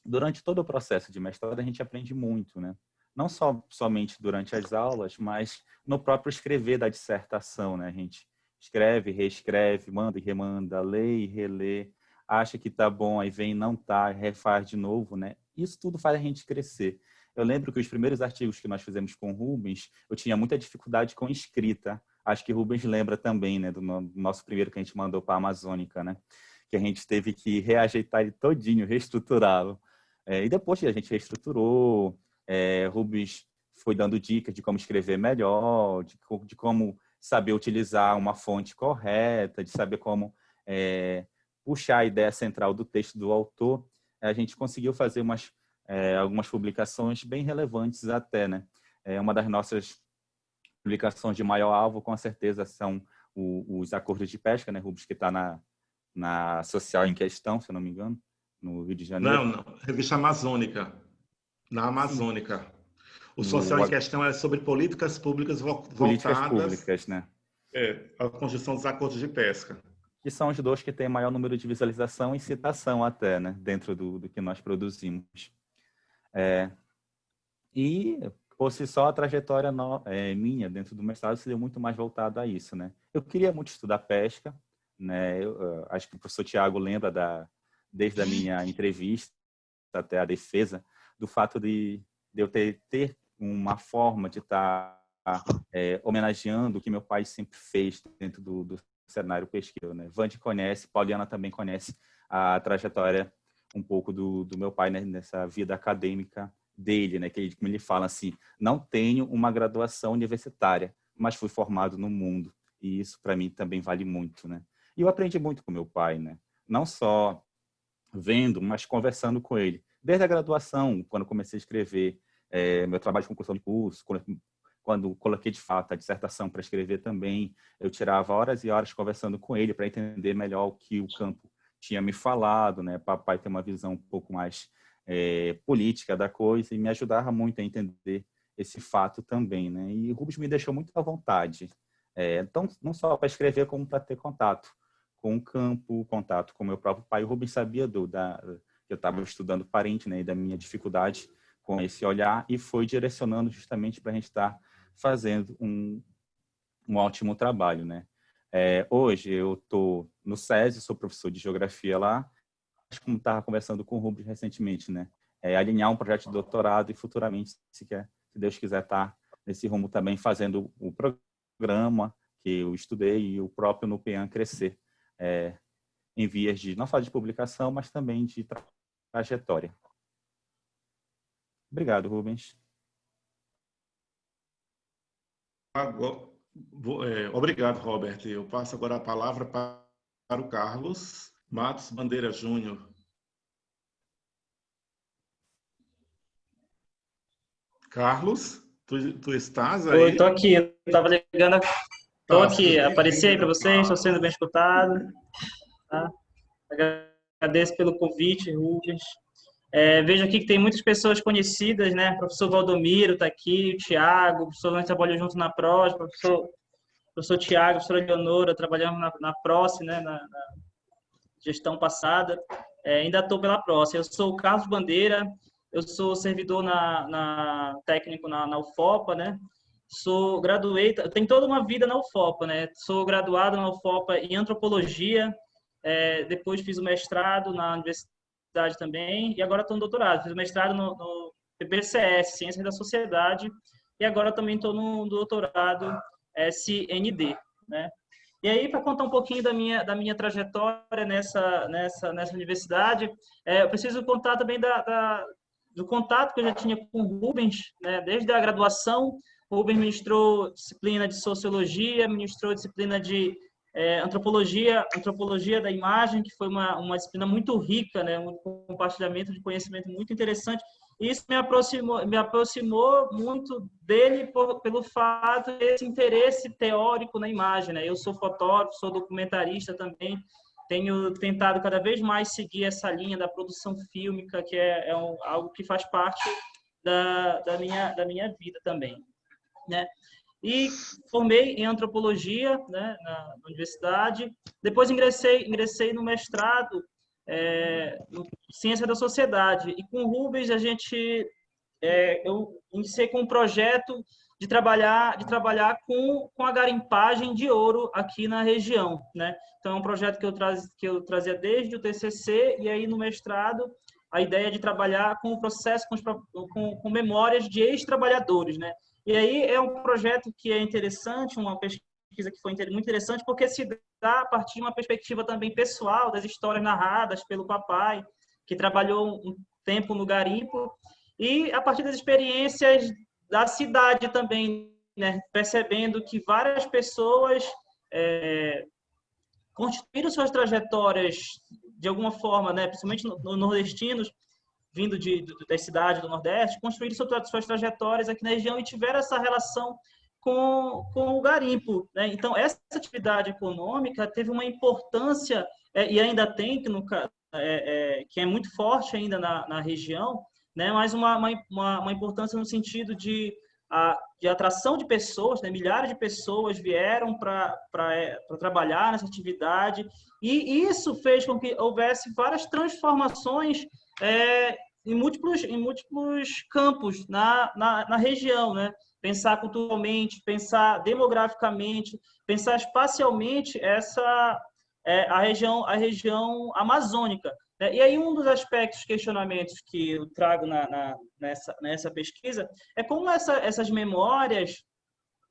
S5: durante todo o processo de mestrado a gente aprende muito, né? Não somente durante as aulas, mas no próprio escrever da dissertação, né? A gente escreve, reescreve, manda e remanda, lê e relê, acha que tá bom, aí vem, não tá, refaz de novo, né? Isso tudo faz a gente crescer. Eu lembro que os primeiros artigos que nós fizemos com Rubens, eu tinha muita dificuldade com escrita. Acho que Rubens lembra também, né, do nosso primeiro que a gente mandou para a Amazônica, né? Que a gente teve que reajeitar ele todinho, reestruturá-lo. E depois a gente reestruturou, Rubens foi dando dicas de como escrever melhor, de como saber utilizar uma fonte correta, de saber como puxar a ideia central do texto do autor. A gente conseguiu fazer algumas publicações bem relevantes até, né? Uma das nossas publicações de maior alvo, com certeza, são os acordos de pesca, né, Rubens, que está na Social em Questão, se eu não me engano, no Rio de Janeiro.
S1: Não, revista Amazônica, na Amazônica. Sim. O Social em Questão é sobre políticas públicas voltadas
S5: políticas públicas, né?
S1: À construção dos acordos de pesca.
S5: que são os dois que têm maior número de visualização e citação até, né, dentro do que nós produzimos. E, por si só, a trajetória minha dentro do mestrado seria muito mais voltada a isso, né? Eu queria muito estudar pesca, né? Acho que o professor Tiago lembra desde a minha entrevista até a defesa, do fato de eu ter uma forma de estar homenageando o que meu pai sempre fez dentro do cenário pesqueiro, né? Vande conhece, Pauliana também conhece a trajetória um pouco do meu pai, né, nessa vida acadêmica dele, né? Que ele, como ele fala assim, não tenho uma graduação universitária, mas fui formado no mundo. E isso, para mim, também vale muito, né? E eu aprendi muito com meu pai, né? Não só vendo, mas conversando com ele. Desde a graduação, quando comecei a escrever meu trabalho de conclusão de curso, quando coloquei de fato a dissertação para escrever também, eu tirava horas e horas conversando com ele para entender melhor o que o campo tinha me falado, né? Papai tem uma visão um pouco mais política da coisa e me ajudava muito a entender esse fato também, né? E o Rubens me deixou muito à vontade, então não só para escrever como para ter contato com o campo, contato com o meu próprio pai. O Rubens sabia que eu estava estudando parente, né? E da minha dificuldade com esse olhar e foi direcionando justamente para a gente estar fazendo um ótimo trabalho, né? Hoje eu estou no SESI, sou professor de geografia lá, como estava conversando com o Rubens recentemente, né? Alinhar um projeto de doutorado e futuramente, se Deus quiser, estar nesse rumo também fazendo o programa que eu estudei e o próprio NUPEAN crescer em vias de não só de publicação, mas também de trajetória. Obrigado, Rubens.
S1: Obrigado, Robert. Eu passo agora a palavra para o Carlos Matos Bandeira Júnior. Carlos, tu estás aí?
S6: Oi, estou aqui. Eu estava ligando. Estou aqui. Apareci aí para vocês. Estou sendo bem escutado. Tá? Agradeço pelo convite, Rubens. Vejo aqui que tem muitas pessoas conhecidas, né? O professor Valdomiro está aqui, o Tiago, o professor nós trabalhamos junto na PROS, o professor Tiago, a professora Leonora, trabalhamos na PROS, né? Na gestão passada. Ainda estou pela PROS. Eu sou o Carlos Bandeira, eu sou servidor técnico na UFOPA, né? Sou graduado, tenho toda uma vida na UFOPA, né? Sou graduado na UFOPA em antropologia, depois fiz o mestrado na universidade também, e agora estou no doutorado. Fiz o mestrado no PBCS, Ciências da Sociedade, e agora também estou no doutorado SND, né? E aí, para contar um pouquinho da minha trajetória nessa universidade, eu preciso contar também do contato que eu já tinha com o Rubens, né? Desde a graduação. O Rubens ministrou disciplina de Sociologia, ministrou disciplina de antropologia da imagem, que foi uma disciplina muito rica, né? Um compartilhamento de conhecimento muito interessante. E isso me aproximou muito dele pelo fato desse interesse teórico na imagem, né? Eu sou fotógrafo, sou documentarista também, tenho tentado cada vez mais seguir essa linha da produção fílmica, que algo que faz parte da minha vida também, né? E formei em antropologia, né, na universidade. Depois ingressei no mestrado no Ciência da Sociedade. E com o Rubens eu iniciei com um projeto de trabalhar com a garimpagem de ouro aqui na região, né? Então é um projeto que eu trazia desde o TCC, e aí no mestrado a ideia de trabalhar com o processo com memórias de ex-trabalhadores, né? E aí é um projeto que é interessante, uma pesquisa que foi muito interessante, porque se dá a partir de uma perspectiva também pessoal, das histórias narradas pelo papai, que trabalhou um tempo no garimpo, e a partir das experiências da cidade também, né? Percebendo que várias pessoas construíram suas trajetórias de alguma forma, né? Principalmente nordestinos, vindo das cidades do Nordeste, construíram suas trajetórias aqui na região e tiveram essa relação com o garimpo, né? Então, essa atividade econômica teve uma importância, e ainda tem, que é muito forte ainda na região, né? Mas uma importância no sentido de de atração de pessoas, né? Milhares de pessoas vieram para trabalhar nessa atividade, e isso fez com que houvesse várias transformações em múltiplos campos na região, né? Pensar culturalmente, pensar demograficamente, pensar espacialmente a região amazônica. E aí um dos aspectos, questionamentos que eu trago nessa pesquisa é como essas memórias,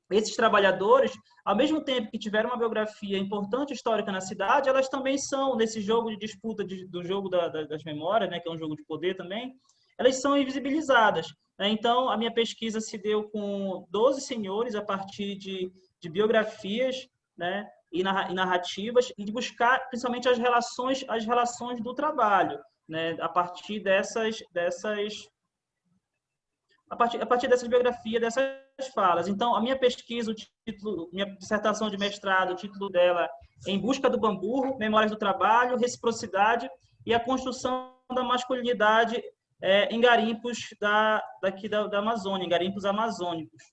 S6: esses trabalhadores, ao mesmo tempo que tiveram uma biografia importante histórica na cidade, elas também são, nesse jogo de disputa do jogo das memórias, né, que é um jogo de poder também, elas são invisibilizadas. Então, a minha pesquisa se deu com 12 senhores a partir de biografias, né, e narrativas, e de buscar principalmente as relações do trabalho, né, a partir dessas biografias, dessas falas. Então, a minha pesquisa, minha dissertação de mestrado, o título dela é Em Busca do Bamburro, Memórias do Trabalho, Reciprocidade e a Construção da Masculinidade em garimpos daqui da Amazônia, em garimpos amazônicos,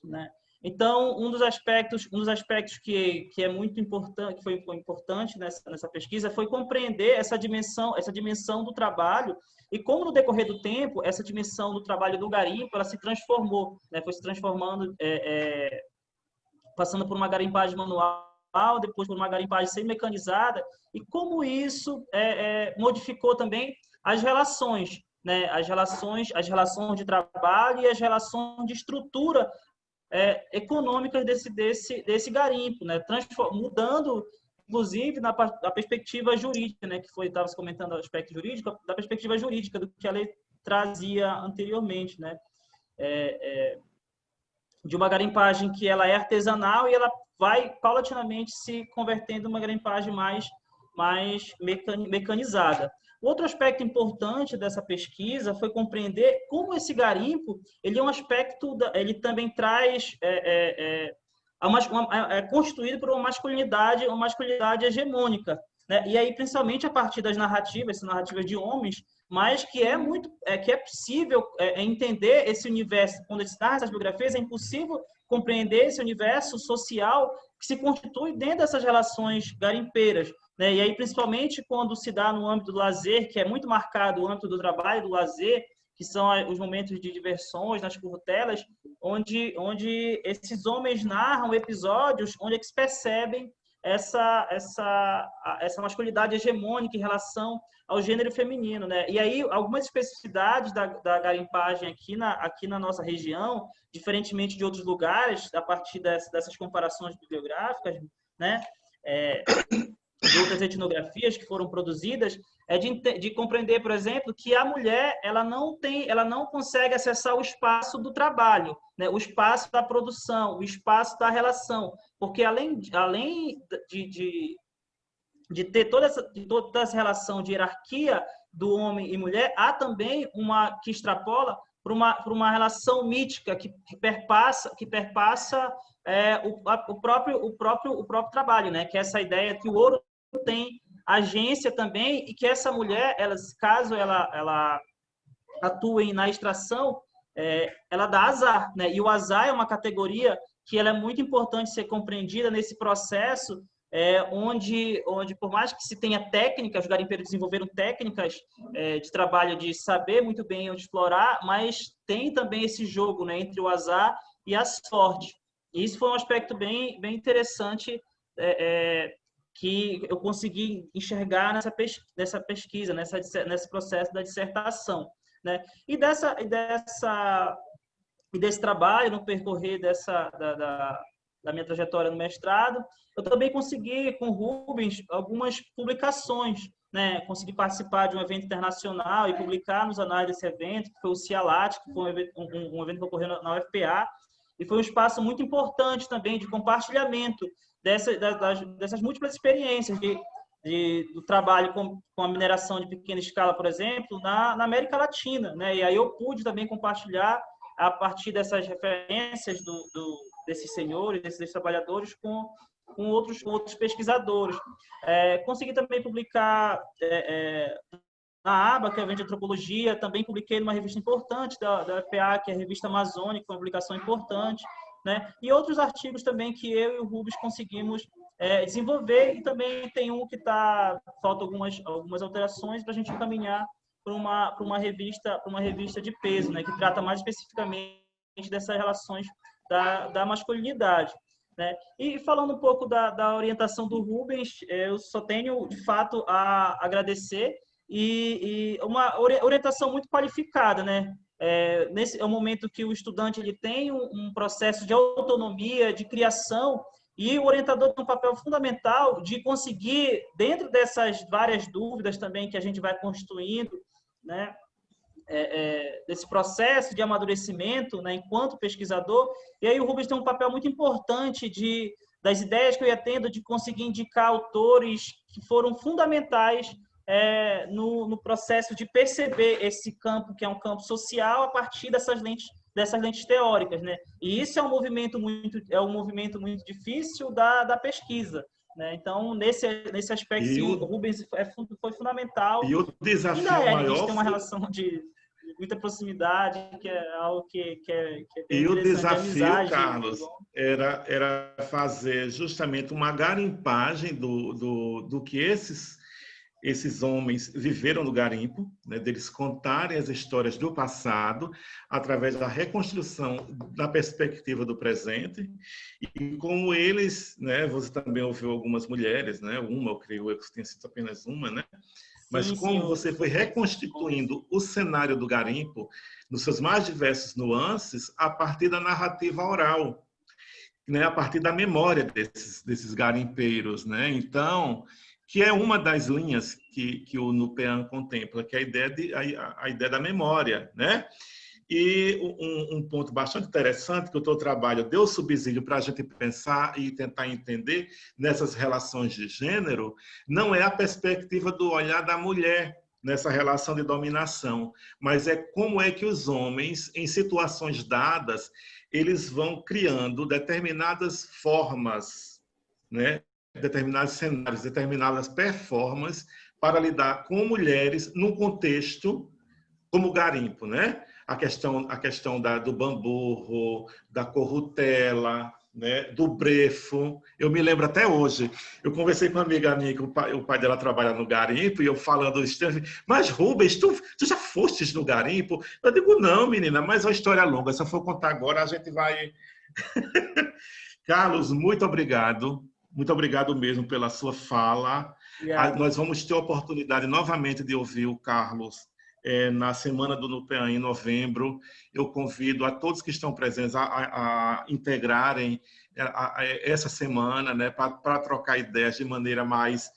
S6: né? Então, um dos aspectos que é muito importante, que foi importante nessa pesquisa, foi compreender essa dimensão do trabalho, e como no decorrer do tempo essa dimensão do trabalho do garimpo ela se transformou, né? Foi se transformando, passando por uma garimpagem manual, depois por uma garimpagem semi-mecanizada, e como isso modificou também as relações, né? As relações de trabalho e as relações de estrutura econômicas desse garimpo, né? Mudando, inclusive, na perspectiva jurídica, né? Que estava se comentando o aspecto jurídico, da perspectiva jurídica do que a lei trazia anteriormente, né? De uma garimpagem que ela é artesanal e ela vai paulatinamente se convertendo em uma garimpagem mais mecanizada. Outro aspecto importante dessa pesquisa foi compreender como esse garimpo, ele é um aspecto, ele também traz, é constituído por uma masculinidade hegemônica, né? E aí, principalmente a partir das narrativas de homens, mas que é possível entender esse universo. Quando se narra essas biografias, é impossível compreender esse universo social que se constitui dentro dessas relações garimpeiras, né? E aí, principalmente quando se dá no âmbito do lazer, que é muito marcado o âmbito do trabalho, do lazer, que são os momentos de diversões nas curtelas, onde esses homens narram episódios onde eles percebem essa masculinidade hegemônica em relação ao gênero feminino, né? E aí, algumas especificidades da garimpagem aqui na nossa região, diferentemente de outros lugares, a partir dessas comparações bibliográficas, né? De outras etnografias que foram produzidas, de compreender, por exemplo, que a mulher ela não consegue acessar o espaço do trabalho, né? O espaço da produção, o espaço da relação, porque além de ter toda essa relação de hierarquia do homem e mulher, há também uma que extrapola para uma relação mítica que perpassa o próprio trabalho, né? Que é essa ideia que o ouro tem agência também, e que essa mulher, caso ela atue na extração, ela dá azar, né? E o azar é uma categoria que ela é muito importante ser compreendida nesse processo, onde por mais que se tenha técnicas, os garimpeiros desenvolveram técnicas de trabalho de saber muito bem onde explorar, mas tem também esse jogo, né, entre o azar e a sorte. E isso foi um aspecto bem interessante que eu consegui enxergar nessa pesquisa, nesse processo da dissertação, né? E desse trabalho, no percorrer da minha trajetória no mestrado, eu também consegui, com o Rubens, algumas publicações, né? Consegui participar de um evento internacional e publicar nos anais desse evento, que foi o CIALAT, que foi um evento que ocorreu na UFPA, e foi um espaço muito importante também de compartilhamento dessas múltiplas experiências do trabalho com a mineração de pequena escala, por exemplo, na América Latina, né? E aí eu pude também compartilhar a partir dessas referências desses senhores, desses trabalhadores, com outros pesquisadores. Consegui também publicar aba, que é o evento de antropologia, também publiquei numa revista importante da UFPA, que é a Revista Amazônica, uma publicação importante, né? E outros artigos também que eu e o Rubens conseguimos desenvolver, e também tem um que falta algumas alterações para a gente encaminhar para uma revista de peso, né? Que trata mais especificamente dessas relações da masculinidade, né? E falando um pouco da orientação do Rubens, eu só tenho, de fato, a agradecer, e uma orientação muito qualificada, né? Nesse é o momento que o estudante ele tem um processo de autonomia, de criação, e o orientador tem um papel fundamental de conseguir, dentro dessas várias dúvidas também que a gente vai construindo, né? Desse processo de amadurecimento, né, enquanto pesquisador. E aí o Rubens tem um papel muito importante das ideias que eu ia tendo de conseguir indicar autores que foram fundamentais no processo de perceber esse campo, que é um campo social, a partir dessas lentes teóricas, né? E isso é um movimento muito difícil da pesquisa, né? Então, nesse aspecto, sim, o Rubens foi fundamental.
S1: E o desafio
S6: maior...
S1: A gente
S6: tem uma relação de muita proximidade, que é algo que é bem
S1: e o desafio,
S6: de amizade,
S1: Carlos, era fazer justamente uma garimpagem do que esses homens viveram no garimpo, né, deles contarem as histórias do passado através da reconstrução da perspectiva do presente, e como eles, né, você também ouviu algumas mulheres, né, eu creio que tenha sido apenas uma, né, mas como você foi reconstituindo o cenário do garimpo nos seus mais diversos nuances a partir da narrativa oral, né, a partir da memória desses garimpeiros, né? Então, que é uma das linhas que o NUPEAN contempla, que é a ideia da memória, né? E um ponto bastante interessante que o teu trabalho deu subsídio para a gente pensar e tentar entender nessas relações de gênero, não é a perspectiva do olhar da mulher nessa relação de dominação, mas é como é que os homens, em situações dadas, eles vão criando determinadas formas, né? Determinados cenários, determinadas performances para lidar com mulheres num contexto como garimpo, né? A questão do bamburro, da corrutela, né? Do brefo. Eu me lembro até hoje, eu conversei com uma amiga minha, que o pai dela trabalha no garimpo, e eu falando, mas Rubens, tu já fostes no garimpo? Eu digo, não, menina, mas é uma história longa, se eu for contar agora, a gente vai... Carlos, muito obrigado mesmo pela sua fala. Nós vamos ter a oportunidade novamente de ouvir o Carlos na Semana do NUPEAN, em novembro. Eu convido a todos que estão presentes a integrarem essa semana, né, para trocar ideias de maneira mais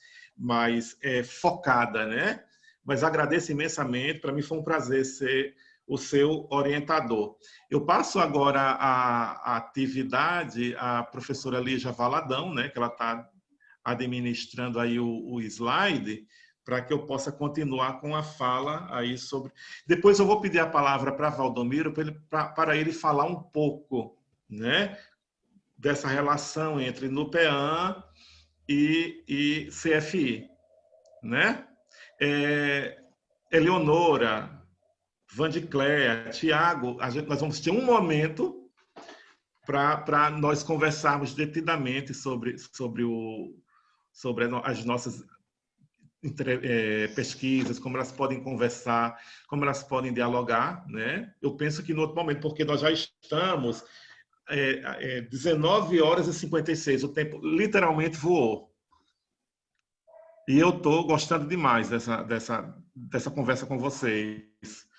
S1: focada, né? Mas agradeço imensamente, para mim foi um prazer ser o seu orientador. Eu passo agora a atividade à professora Lígia Valadão, né, que ela está administrando aí o slide, para que eu possa continuar com a fala aí sobre... Depois eu vou pedir a palavra para Valdomiro, para ele falar um pouco, né, dessa relação entre NUPEAN e CFI, né? Eleonora, Vandicléia, Tiago, nós vamos ter um momento para nós conversarmos detidamente sobre as nossas pesquisas, como elas podem conversar, como elas podem dialogar, né? Eu penso que no outro momento, porque nós já estamos 19h56, o tempo literalmente voou. E eu estou gostando demais dessa conversa com vocês.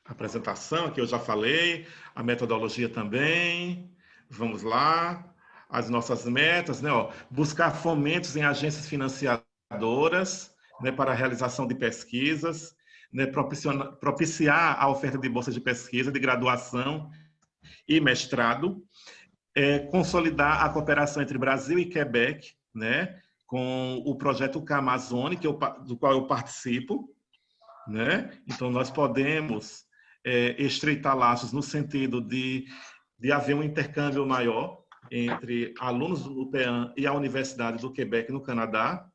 S1: A apresentação, que eu já falei, a metodologia também. Vamos lá. As nossas metas, né? Buscar fomentos em agências financiadoras, né, para a realização de pesquisas, né, propiciar a oferta de bolsas de pesquisa, de graduação e mestrado, consolidar a cooperação entre Brasil e Quebec, né, com o projeto Camazônia, do qual eu participo, né? Então, nós podemos estreitar laços no sentido de haver um intercâmbio maior, entre alunos do UPEAN e a Universidade do Quebec, no Canadá.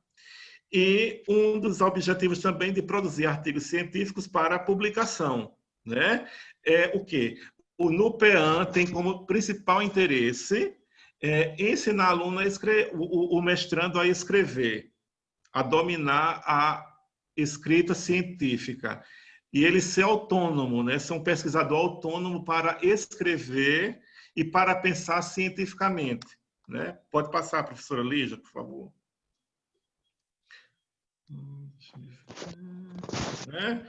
S1: E um dos objetivos também de produzir artigos científicos para publicação, né? É o quê? O NUPEAN tem como principal interesse ensinar aluno o mestrando a escrever, a dominar a escrita científica. E ele ser autônomo, né? Ser um pesquisador autônomo para escrever e para pensar cientificamente, né? Pode passar, professora Lígia, por favor. Né?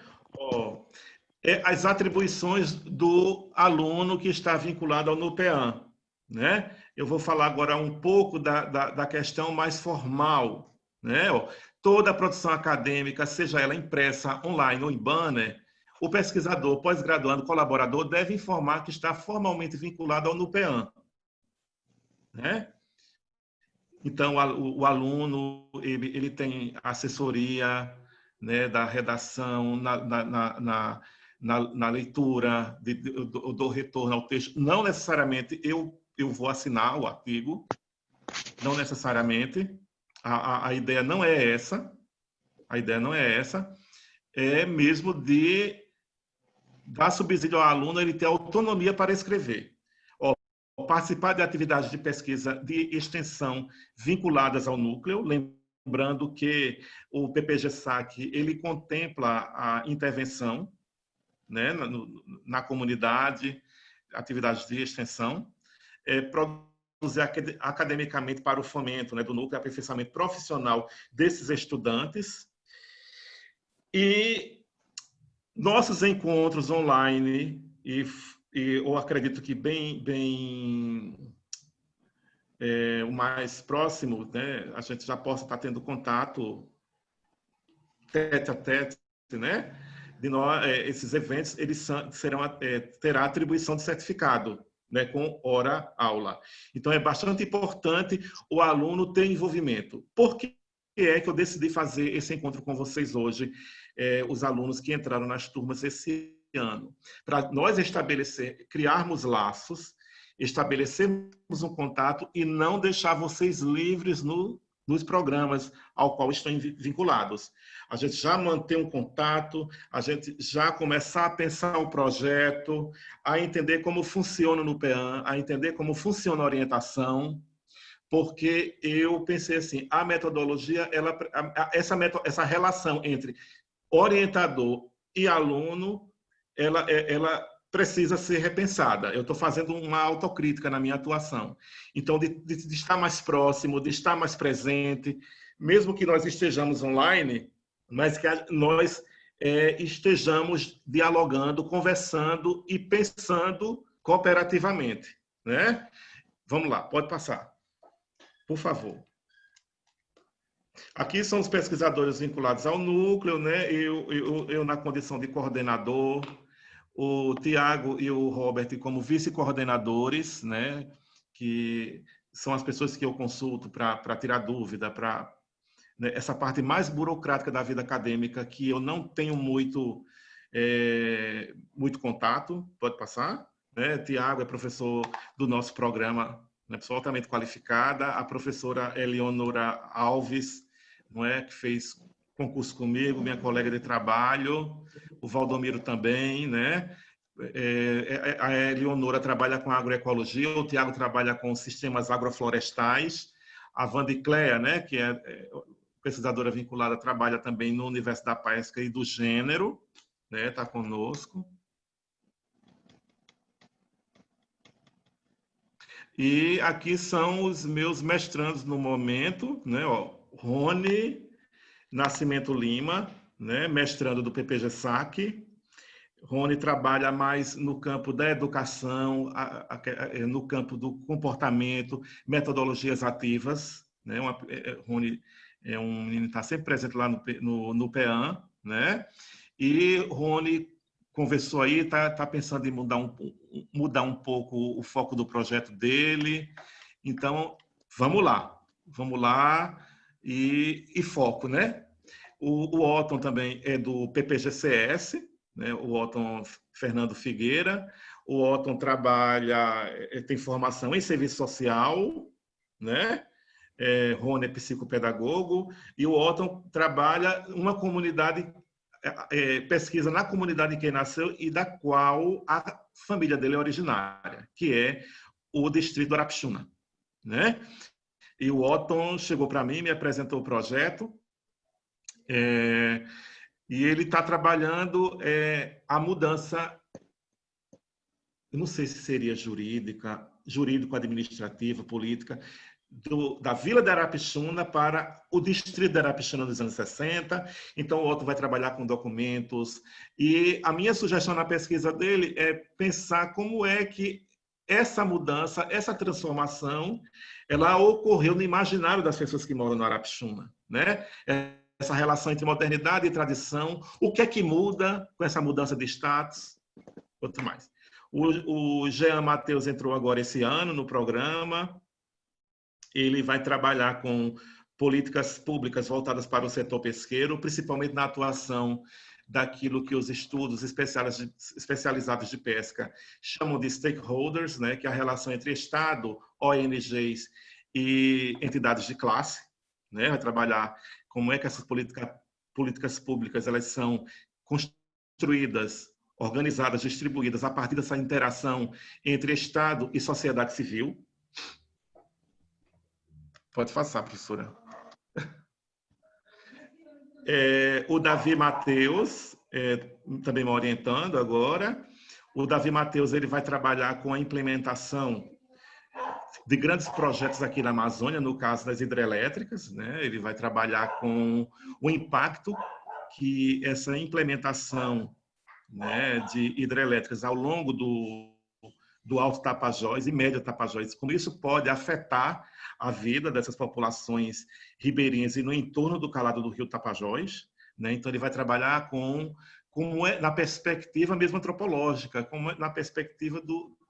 S1: As atribuições do aluno que está vinculado ao NUPEAN, né? Eu vou falar agora um pouco da questão mais formal, né? Toda a produção acadêmica, seja ela impressa, online ou em banner, o pesquisador, pós-graduando, colaborador, deve informar que está formalmente vinculado ao NUPEAN, né? Então, o aluno ele tem assessoria, né, da redação, na leitura, do retorno ao texto. Não necessariamente eu vou assinar o artigo, não necessariamente. A ideia não é essa. A ideia não é essa. É mesmo de dar subsídio ao aluno ele ter autonomia para escrever. Participar de atividades de pesquisa de extensão vinculadas ao núcleo, lembrando que o PPG-SAC ele contempla a intervenção, né, na comunidade, atividades de extensão, produzir academicamente para o fomento, né, do núcleo, aperfeiçoamento profissional desses estudantes. E nossos encontros online e eu acredito que o mais próximo, né, a gente já possa estar tendo contato tete a tete, né? De nós, esses eventos eles terá atribuição de certificado, né, com hora-aula. Então é bastante importante o aluno ter envolvimento. Por que é que eu decidi fazer esse encontro com vocês hoje, os alunos que entraram nas turmas esse ano, para nós criarmos laços, estabelecermos um contato e não deixar vocês livres nos programas ao qual estão vinculados. A gente já manter um contato, a gente já começar a pensar o projeto, a entender como funciona o NUPEAN, a entender como funciona a orientação, porque eu pensei assim, a metodologia, essa relação entre orientador e aluno, ela precisa ser repensada. Eu estou fazendo uma autocrítica na minha atuação. Então, de estar mais próximo, de estar mais presente, mesmo que nós estejamos online, mas que nós estejamos dialogando, conversando e pensando cooperativamente, né? Vamos lá, pode passar. Por favor. Aqui são os pesquisadores vinculados ao núcleo, né? Eu na condição de coordenador, o Tiago e o Robert como vice-coordenadores, né? Que são as pessoas que eu consulto para tirar dúvida, para, né, essa parte mais burocrática da vida acadêmica que eu não tenho muito contato. Pode passar? Né? Tiago é professor do nosso programa, né? Pessoa altamente qualificada. A professora Eleonora Alves, não é, que fez concurso comigo, minha colega de trabalho, o Valdomiro também, né? A Eleonora trabalha com agroecologia, o Tiago trabalha com sistemas agroflorestais, a Vandicléa, né, que é pesquisadora vinculada, trabalha também no universo da pesca e do gênero, né, está conosco. E aqui são os meus mestrandos no momento, né, ó, Rony Nascimento Lima, né, mestrando do PPG-SAC. Rony trabalha mais no campo da educação, no campo do comportamento, metodologias ativas, né? Rony é um menino que está sempre presente lá no PEAN, né? E Rony conversou aí, está pensando em mudar um pouco o foco do projeto dele. Então, vamos lá e foco, né? O Otton também é do PPGCS, né? O Otton Fernando Figueira. O Otton trabalha, tem formação em serviço social, né? Rony é psicopedagogo, e o Otton trabalha uma comunidade, pesquisa na comunidade em que nasceu e da qual a família dele é originária, que é o distrito do Arapixuna, né? E o Otton chegou para mim, me apresentou o projeto, e ele está trabalhando a mudança, eu não sei se seria jurídica, jurídico-administrativa, política, da Vila de Arapixuna para o distrito de Arapixuna dos anos 60. Então, o Otton vai trabalhar com documentos. E a minha sugestão na pesquisa dele é pensar como é que essa mudança, essa transformação, ela ocorreu no imaginário das pessoas que moram no Arapixuna, né? Essa relação entre modernidade e tradição, o que é que muda com essa mudança de status, quanto mais. O Jean Matheus entrou agora esse ano no programa, ele vai trabalhar com políticas públicas voltadas para o setor pesqueiro, principalmente na atuação daquilo que os estudos especializados de pesca chamam de stakeholders, né, que é a relação entre Estado, ONGs e entidades de classe, né, vai trabalhar como é que essas políticas públicas elas são construídas, organizadas, distribuídas a partir dessa interação entre Estado e sociedade civil. Pode passar, professora. O Davi Matheus, também me orientando agora. O Davi Matheus ele vai trabalhar com a implementação de grandes projetos aqui na Amazônia, no caso das hidrelétricas, né? Ele vai trabalhar com o impacto que essa implementação, né, de hidrelétricas ao longo do Alto Tapajós e Médio Tapajós, como isso pode afetar a vida dessas populações ribeirinhas e no entorno do calado do rio Tapajós, né? Então ele vai trabalhar na perspectiva mesmo antropológica, na perspectiva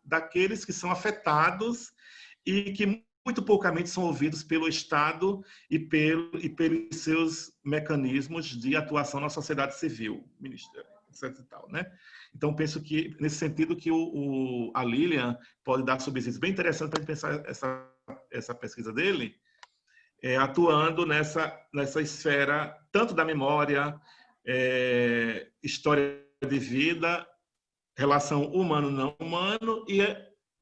S1: daqueles que são afetados e que muito poucamente são ouvidos pelo Estado e pelos seus mecanismos de atuação na sociedade civil, Ministério, etc. e tal, né? Então, penso que, nesse sentido, que a Lilian pode dar subsídios bem interessantes para a gente pensar essa pesquisa dele, atuando nessa esfera, tanto da memória, história de vida, relação humano-não humano, e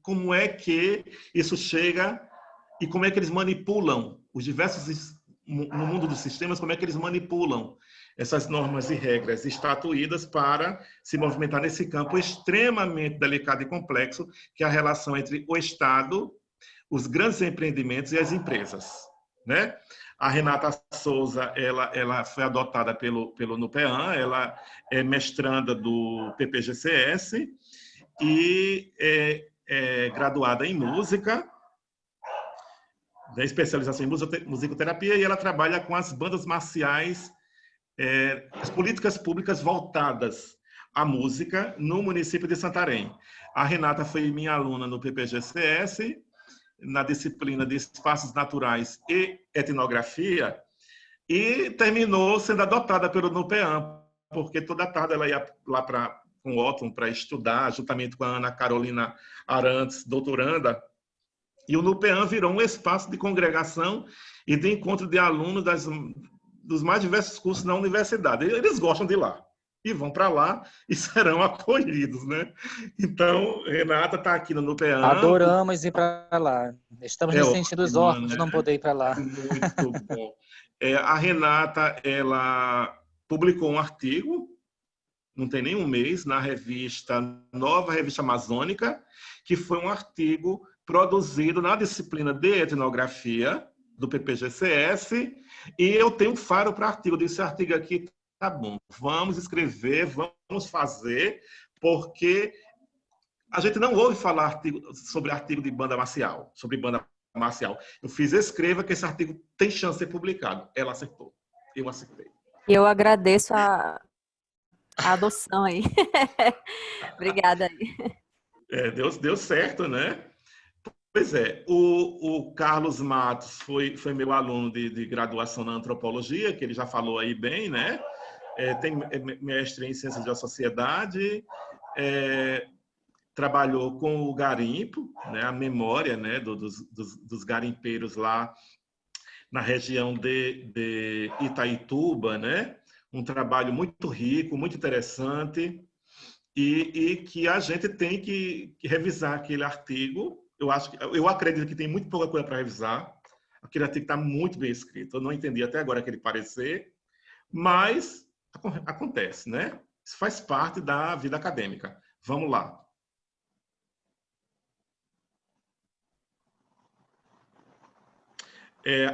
S1: como é que isso chega e como é que eles manipulam os diversos, no mundo dos sistemas, como é que eles manipulam essas normas e regras estatuídas para se movimentar nesse campo extremamente delicado e complexo, que é a relação entre o Estado, os grandes empreendimentos e as empresas, né? A Renata Souza, ela foi adotada pelo NUPEAN, ela é mestranda do PPGCS e é graduada em música, da especialização em musicoterapia, e ela trabalha com as bandas marciais, as políticas públicas voltadas à música no município de Santarém. A Renata foi minha aluna no PPGCS, na disciplina de Espaços Naturais e Etnografia, e terminou sendo adotada pelo NUPEAN, porque toda tarde ela ia lá com o Otton para estudar, juntamente com a Ana Carolina Arantes, doutoranda, e o NUPEAN virou um espaço de congregação e de encontro de alunos dos mais diversos cursos na universidade. Eles gostam de ir lá e vão para lá e serão acolhidos, né? Então, Renata está aqui no NUPEAN.
S7: Adoramos ir para lá. Estamos nos sentindo os órfãos de não poder ir para lá.
S1: Muito bom. A Renata, ela publicou um artigo, não tem nem um mês, na Nova Revista Amazônica, que foi um artigo produzido na disciplina de etnografia do PPGCS, e eu tenho um faro para artigo. Desse artigo aqui, tá bom, vamos escrever, vamos fazer, porque a gente não ouve falar sobre artigo de banda marcial, Eu fiz escreva que esse artigo tem chance de ser publicado. Ela acertou, eu acertei.
S8: Eu agradeço a adoção aí. Obrigada aí.
S1: Deu certo, né? Pois é, o Carlos Matos foi meu aluno de graduação na antropologia, que ele já falou aí bem, né? Tem mestre em ciências da sociedade, trabalhou com o garimpo, né, a memória, né, dos garimpeiros lá na região de Itaituba, né? Um trabalho muito rico, muito interessante, e que a gente tem que revisar aquele artigo. Eu acredito que tem muito pouca coisa para revisar. Aquele artigo está muito bem escrito. Eu não entendi até agora aquele parecer, mas acontece, né? Isso faz parte da vida acadêmica. Vamos lá.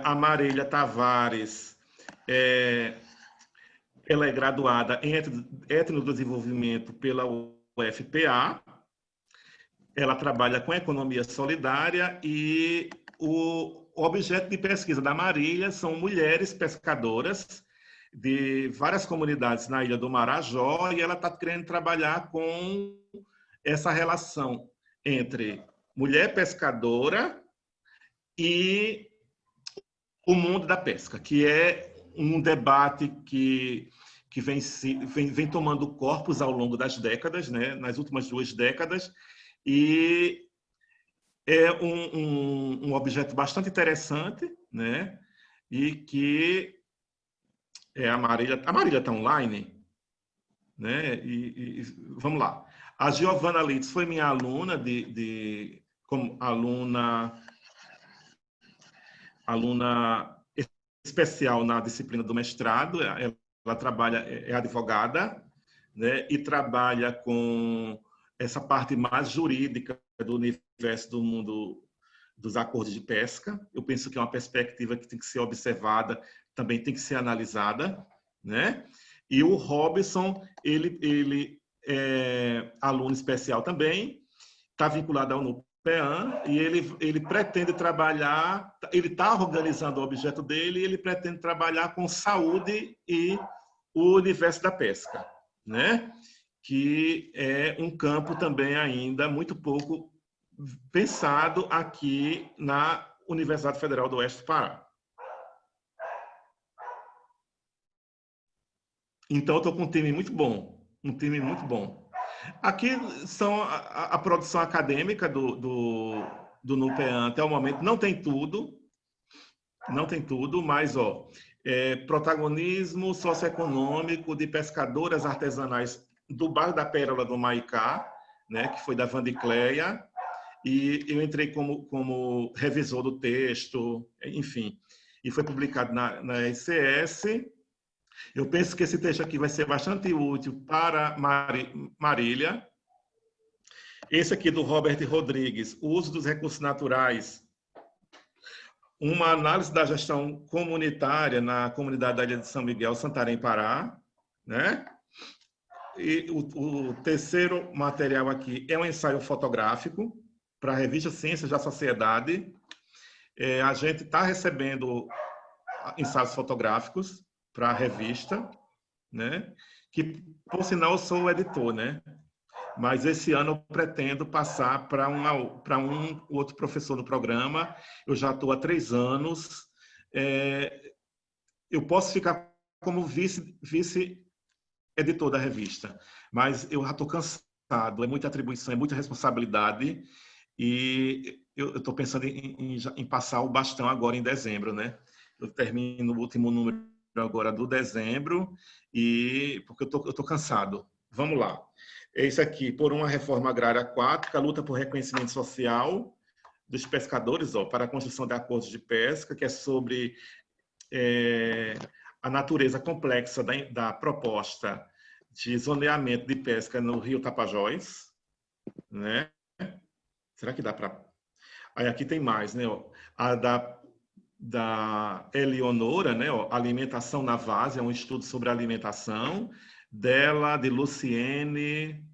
S1: A Marília Tavares, ela é graduada em etnodesenvolvimento pela UFPA. Ela trabalha com economia solidária e o objeto de pesquisa da Marília são mulheres pescadoras de várias comunidades na Ilha do Marajó, e ela está querendo trabalhar com essa relação entre mulher pescadora e o mundo da pesca, que é um debate que vem tomando corpos ao longo das décadas, né? Nas últimas 2 décadas, e é um objeto bastante interessante, né? E que a Marília está online, né? E vamos lá. A Giovana Litz foi minha aluna como aluna especial na disciplina do mestrado. Ela trabalha, é advogada, né? E trabalha com essa parte mais jurídica do universo do mundo dos acordos de pesca. Eu penso que é uma perspectiva que tem que ser observada, também tem que ser analisada, né? E o Robson, ele é aluno especial também, está vinculado ao NUPEAN, e ele pretende trabalhar, ele está organizando o objeto dele, e ele pretende trabalhar com saúde e o universo da pesca, né? Que é um campo também ainda muito pouco pensado aqui na Universidade Federal do Oeste do Pará. Então, eu estou com um time muito bom, Aqui são a produção acadêmica do NUPEAN até o momento. Não tem tudo, mas protagonismo socioeconômico de pescadoras artesanais do bairro da Pérola do Maicá, né, que foi da Vandicleia, e eu entrei como revisor do texto, enfim, e foi publicado na ICS. Eu penso que esse texto aqui vai ser bastante útil para Marília. Esse aqui do Robert Rodrigues, o uso dos recursos naturais, uma análise da gestão comunitária na comunidade da Ilha de São Miguel, Santarém, Pará, né? E o terceiro material aqui é um ensaio fotográfico para a revista Ciências da Sociedade. A gente está recebendo ensaios fotográficos para a revista, né? Que, por sinal, eu sou o editor, né? Mas esse ano eu pretendo passar para um outro professor no programa. Eu já estou há 3 anos. Eu posso ficar como vice-editor da revista, mas eu já estou cansado. É muita atribuição, é muita responsabilidade. E eu estou pensando em passar o bastão agora em dezembro, né? Eu termino o último número agora do dezembro, porque eu estou cansado. Vamos lá. Esse aqui, por uma reforma agrária aquática, luta por reconhecimento social dos pescadores, para a construção de acordos de pesca, que é sobre a natureza complexa da proposta de zoneamento de pesca no Rio Tapajós, né? Será que dá para... Aí aqui tem mais, né? A da Eleonora, né? Alimentação na Várzea, um estudo sobre alimentação, dela, de Luciene,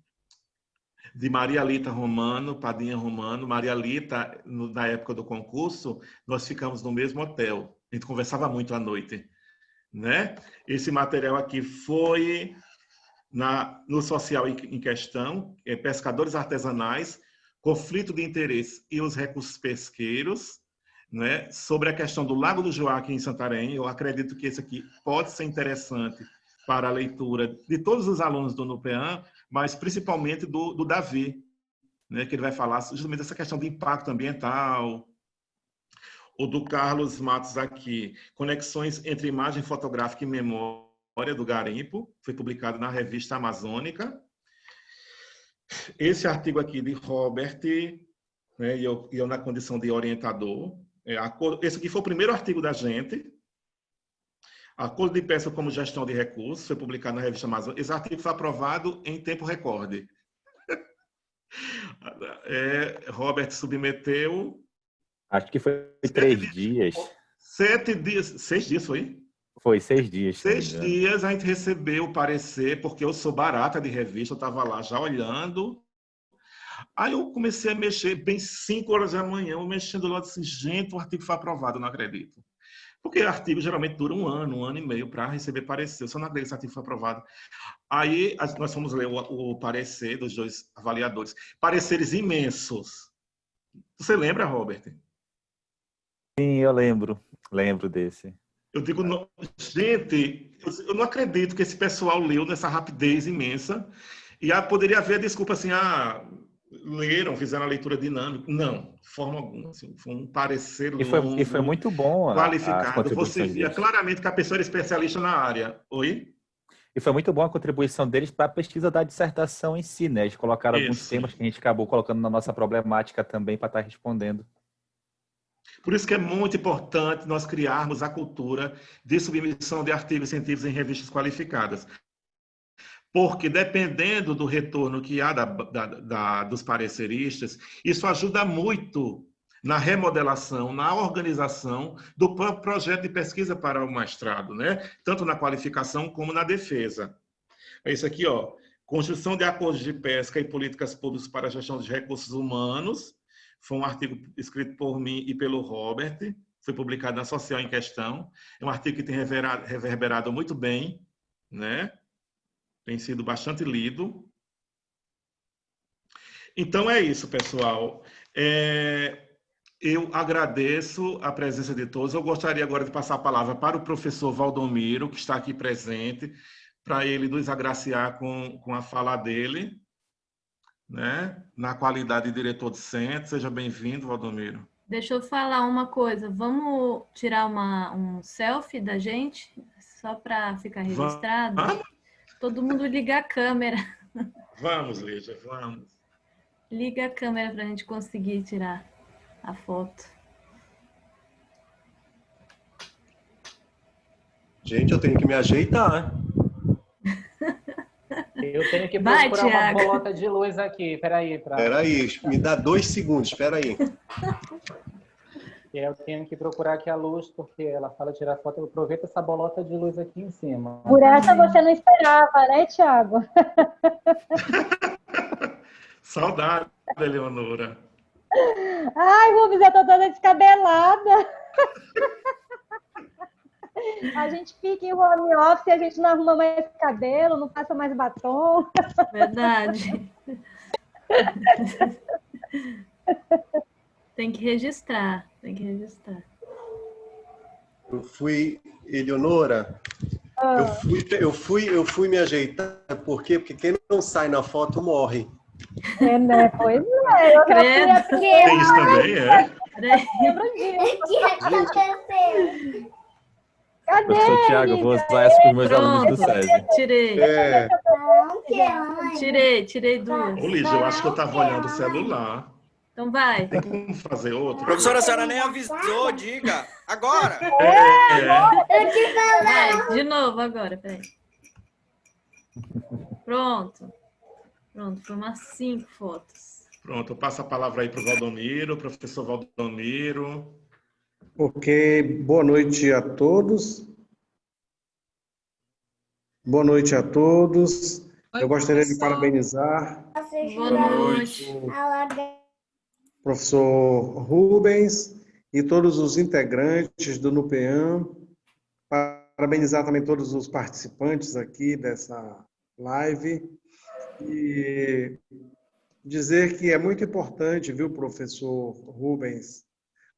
S1: de Maria Lita Romano, Padinha Romano. Maria Lita, na época do concurso, nós ficamos no mesmo hotel. A gente conversava muito à noite, né? Esse material aqui foi no social em questão, pescadores artesanais, conflito de interesse e os recursos pesqueiros, né? Sobre a questão do Lago do Joá aqui em Santarém. Eu acredito que esse aqui pode ser interessante para a leitura de todos os alunos do NUPEAN, mas principalmente do Davi, né, que ele vai falar justamente dessa questão do impacto ambiental. O do Carlos Matos aqui, Conexões entre Imagem Fotográfica e Memória do Garimpo, foi publicado na Revista Amazônica. Esse artigo aqui de Robert, né, e eu na condição de orientador, esse aqui foi o primeiro artigo da gente, Acordo de Pesca como Gestão de Recursos, foi publicado na Revista Amazônica. Esse artigo foi aprovado em tempo recorde. Robert submeteu...
S5: Acho que foi 3 dias.
S1: 7 dias. 6 dias, foi?
S5: Foi 6 dias.
S1: 6 dias a gente recebeu o parecer, porque eu sou barata de revista, eu estava lá já olhando. Aí eu comecei a mexer, bem 5 horas da manhã, eu mexendo lá, assim, gente, o artigo foi aprovado, eu não acredito. Porque artigo geralmente dura um ano e meio para receber parecer. Eu só não acredito que esse artigo foi aprovado. Aí nós fomos ler o parecer dos 2 avaliadores. Pareceres imensos. Você lembra, Robert?
S5: Sim, eu lembro desse.
S1: Eu digo, gente, eu não acredito que esse pessoal leu nessa rapidez imensa. E poderia haver a desculpa assim, leram, fizeram a leitura dinâmica. Não, de forma alguma. Assim, foi um parecer longo,
S5: e foi muito bom
S1: qualificado. Você via claramente que a pessoa era especialista na área. Oi?
S5: E foi muito bom a contribuição deles para a pesquisa da dissertação em si, né? Eles colocaram alguns temas que a gente acabou colocando na nossa problemática também para estar respondendo.
S1: Por isso que é muito importante nós criarmos a cultura de submissão de artigos científicos em revistas qualificadas. Porque, dependendo do retorno que há dos pareceristas, isso ajuda muito na remodelação, na organização do próprio projeto de pesquisa para o mestrado, né? Tanto na qualificação como na defesa. É isso aqui, ó. Construção de acordos de pesca e políticas públicas para a gestão de recursos humanos. Foi um artigo escrito por mim e pelo Robert. Foi publicado na Social em Questão. É um artigo que tem reverberado muito bem, né? Tem sido bastante lido. Então é isso, pessoal. Eu agradeço a presença de todos. Eu gostaria agora de passar a palavra para o professor Valdomiro, que está aqui presente, para ele nos agraciar com a fala dele, né? Na qualidade de diretor docente. Seja bem-vindo, Valdomiro.
S2: Deixa eu falar uma coisa. Vamos tirar um selfie da gente, só para ficar registrado?
S1: Vamos?
S2: Todo mundo liga a câmera.
S1: Vamos, Lígia, vamos.
S2: Liga a câmera para a gente conseguir tirar a foto.
S9: Gente, eu tenho que me ajeitar.
S7: Eu tenho que procurar uma bolota de luz aqui. Peraí,
S9: me dá 2 segundos, peraí.
S7: Eu tenho que procurar aqui a luz, porque ela fala tirar foto. Eu aproveito essa bolota de luz aqui em cima.
S10: Por essa você não esperava, né, Thiago?
S1: Saudade, Eleonora.
S10: Ai, Rubens, eu tô toda descabelada. A gente fica em home office, a gente não arruma mais cabelo, não passa mais batom.
S2: Verdade. Tem que registrar,
S9: Eu fui, Eleonora, eu fui me ajeitar, por quê? Porque quem não sai na foto morre.
S10: Né? Pois é, eu já fui
S1: Tem isso também,
S10: O que aconteceu? Cadê?
S5: Professor Thiago, eu vou usar essa para os meus alunos do SESI.
S2: Tirei 2.
S1: Ô, Lígia, eu acho que eu estava olhando o celular.
S2: Então vai.
S1: Tem como fazer outro?
S11: Professora, a senhora nem avisou, diga. Agora.
S10: Eu te falei.
S2: Vai, de novo agora, peraí. Pronto, foi umas 5 fotos.
S1: Pronto, eu passo a palavra aí para o Valdomiro, professor Valdomiro.
S12: Ok, boa noite a todos. Boa noite a todos. Eu gostaria de parabenizar o professor Rubens e todos os integrantes do NUPEAM. Parabenizar também todos os participantes aqui dessa live. E dizer que é muito importante, viu, professor Rubens,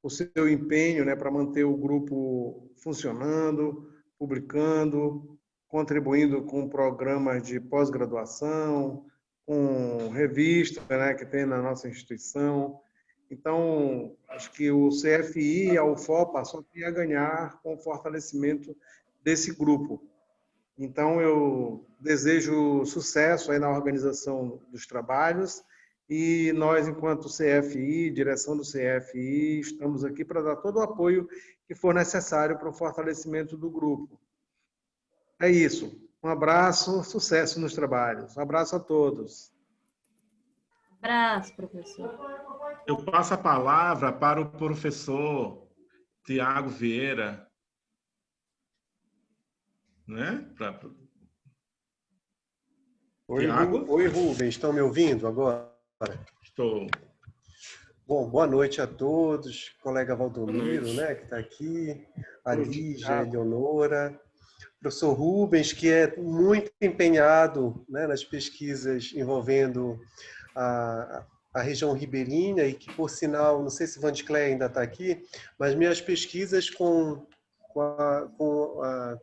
S12: o seu empenho, né, para manter o grupo funcionando, publicando, contribuindo com programas de pós-graduação, com revista, né, que tem na nossa instituição. Então, acho que o CFI e a UFOPA só tem a ganhar com o fortalecimento desse grupo. Então, eu desejo sucesso aí na organização dos trabalhos e nós, enquanto CFI, direção do CFI, estamos aqui para dar todo o apoio que for necessário para o fortalecimento do grupo. É isso. Um abraço, sucesso nos trabalhos. Um abraço a todos.
S2: Abraço, professor.
S1: Eu passo a palavra para o professor Tiago Vieira. Né?
S9: Oi, Rubens. Estão me ouvindo agora?
S1: Estou.
S9: Bom, boa noite a todos. Colega Valdomiro, né, que está aqui. A Lígia, a Eleonora. Professor Rubens, que é muito empenhado, né, nas pesquisas envolvendo a região ribeirinha e que, por sinal, não sei se Vandicléia ainda está aqui, mas minhas pesquisas com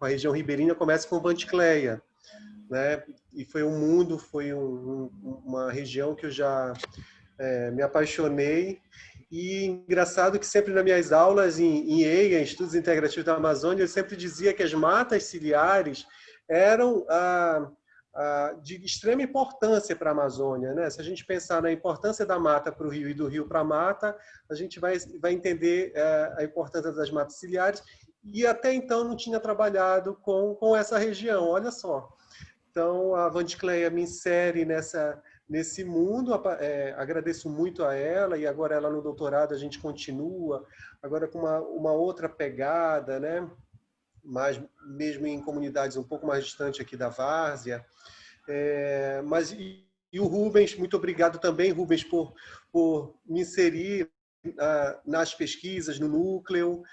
S9: a região ribeirinha começam com Vandicléia, né? E foi um mundo, foi uma região que eu já me apaixonei. E engraçado que sempre nas minhas aulas em EIA, em Estudos Integrativos da Amazônia, eu sempre dizia que as matas ciliares eram de extrema importância para a Amazônia, né? Se a gente pensar na importância da mata para o rio e do rio para a mata, a gente vai entender a importância das matas ciliares, e até então não tinha trabalhado com essa região, olha só. Então, a Vandicléia me insere nesse mundo, agradeço muito a ela, e agora ela no doutorado a gente continua, agora com uma outra pegada, né? Mas mesmo em comunidades um pouco mais distantes aqui da Várzea. E o Rubens, muito obrigado também, Rubens, por me inserir nas pesquisas, no núcleo,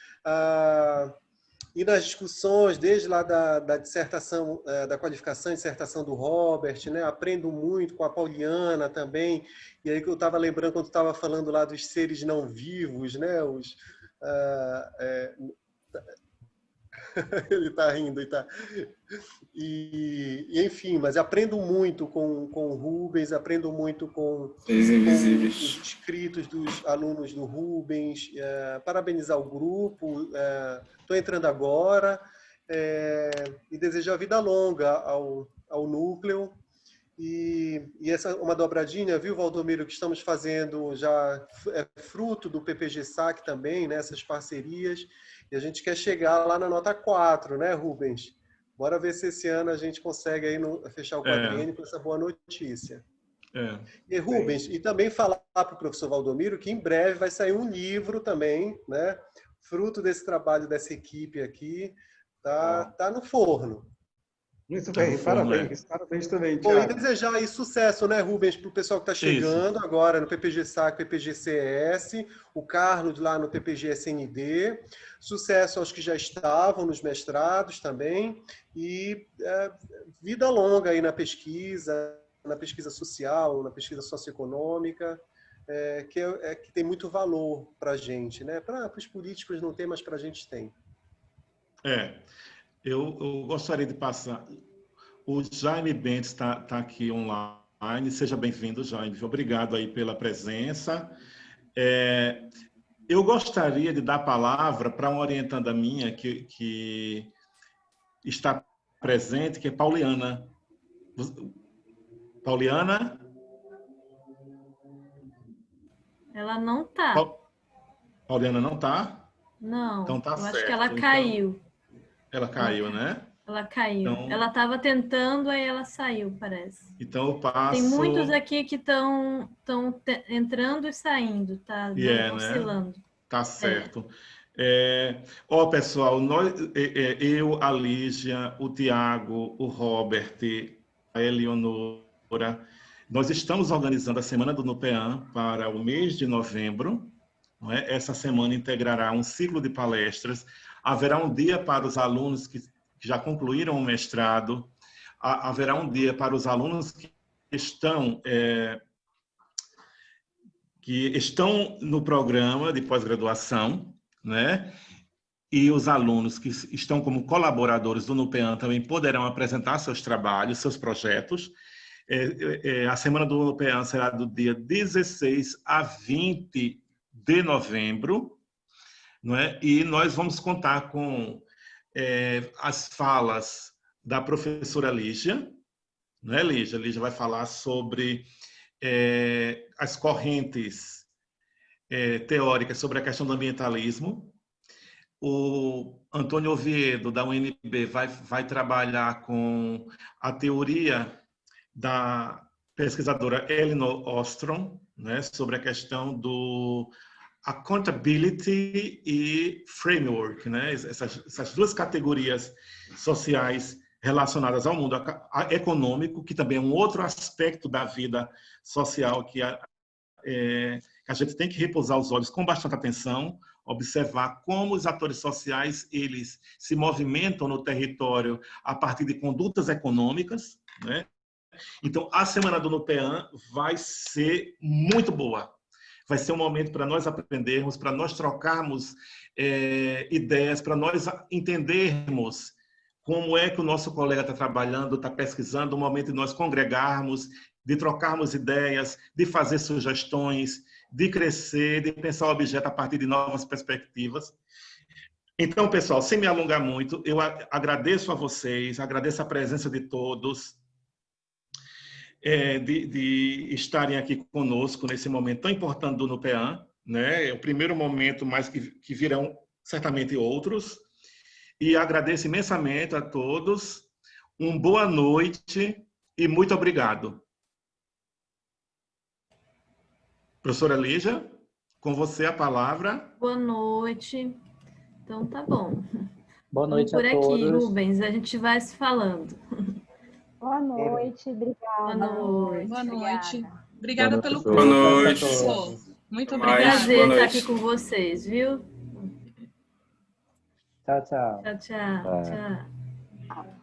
S9: e nas discussões, desde lá da dissertação, da qualificação e dissertação do Robert, né? Aprendo muito com a Pauliana também, e aí que eu estava lembrando quando estava falando lá dos seres não vivos, né? Ele está rindo, enfim, mas aprendo muito com o Rubens, aprendo muito com os escritos dos alunos do Rubens, parabenizar o grupo, estou entrando agora, e desejar vida longa ao núcleo. E essa é uma dobradinha, viu, Valdomiro, que estamos fazendo já é fruto do PPG-SAC também, né, essas parcerias, e a gente quer chegar lá na nota 4, né, Rubens? Bora ver se esse ano a gente consegue aí fechar o quadriênio com essa boa notícia. E Rubens, e também falar para o professor Valdomiro que em breve vai sair um livro também, né, fruto desse trabalho dessa equipe aqui, tá no forno.
S12: Muito bem, parabéns também,
S9: Bom,
S12: Thiago.
S9: e desejar aí sucesso, né, Rubens, para o pessoal que está chegando agora no PPG-SAC, PPG-CES, o Carlos lá no PPG-SND, sucesso aos que já estavam nos mestrados também, e vida longa aí na pesquisa social, na pesquisa socioeconômica, que tem muito valor para a gente, né? Para os políticos não tem, mas para a gente tem.
S1: Eu gostaria de passar. O Jaime Bentes está aqui online. Seja bem-vindo, Jaime. Obrigado aí pela presença. Eu gostaria de dar a palavra para uma orientanda minha que está presente, que é Pauliana. Pauliana?
S2: Ela não está.
S1: Pauliana não está?
S2: Não,
S1: então tá
S2: eu
S1: certo.
S2: Acho que ela caiu.
S1: Ela caiu, né?
S2: Ela caiu.
S1: Então,
S2: ela estava tentando, aí ela saiu, parece.
S1: Então eu passo...
S2: Tem muitos aqui que estão entrando e saindo, tá oscilando.
S1: Né? Tá certo. Pessoal, eu, a Lígia, o Tiago, o Robert, a Eleonora, nós estamos organizando a Semana do NUPEAM para o mês de novembro. Não é? Essa semana integrará um ciclo de palestras. Haverá um dia para os alunos que já concluíram o mestrado. Haverá um dia para os alunos que estão no programa de pós-graduação, né? E os alunos que estão como colaboradores do NUPEAM também poderão apresentar seus trabalhos, seus projetos. A Semana do NUPEAN será do dia 16 a 20 de novembro, não é? E nós vamos contar com as falas da professora Lígia, não é, Lígia? Lígia vai falar sobre as correntes teóricas sobre a questão do ambientalismo. O Antônio Oviedo, da UNB, vai trabalhar com a teoria da pesquisadora Elinor Ostrom, né, sobre a questão do accountability e framework, né, essas duas categorias sociais relacionadas ao mundo econômico, que também é um outro aspecto da vida social que a gente tem que repousar os olhos com bastante atenção, observar como os atores sociais eles se movimentam no território a partir de condutas econômicas, né? Então, a Semana do NUPEAN vai ser muito boa. Vai ser um momento para nós aprendermos, para nós trocarmos ideias, para nós entendermos como é que o nosso colega está trabalhando, está pesquisando, um momento de nós congregarmos, de trocarmos ideias, de fazer sugestões, de crescer, de pensar o objeto a partir de novas perspectivas. Então, pessoal, sem me alongar muito, eu agradeço a vocês, agradeço a presença de todos, de estarem aqui conosco nesse momento tão importante do NUPEAN, né? É o primeiro momento, mas que virão certamente outros. E agradeço imensamente a todos. Uma boa noite e muito obrigado. Professora Lígia, com você a palavra.
S2: Boa noite. Então, tá bom.
S7: Boa noite
S2: por
S7: a
S2: aqui,
S7: todos.
S2: Rubens, a gente vai se falando.
S10: Boa noite, obrigada.
S3: Boa noite. Obrigada pelo
S4: Boa
S3: convite,
S13: noite.
S3: professor. Muito
S2: Um
S3: obrigada.
S2: prazer estar aqui com vocês, viu?
S7: Tchau, tchau.
S2: Tchau, tchau. Tchau.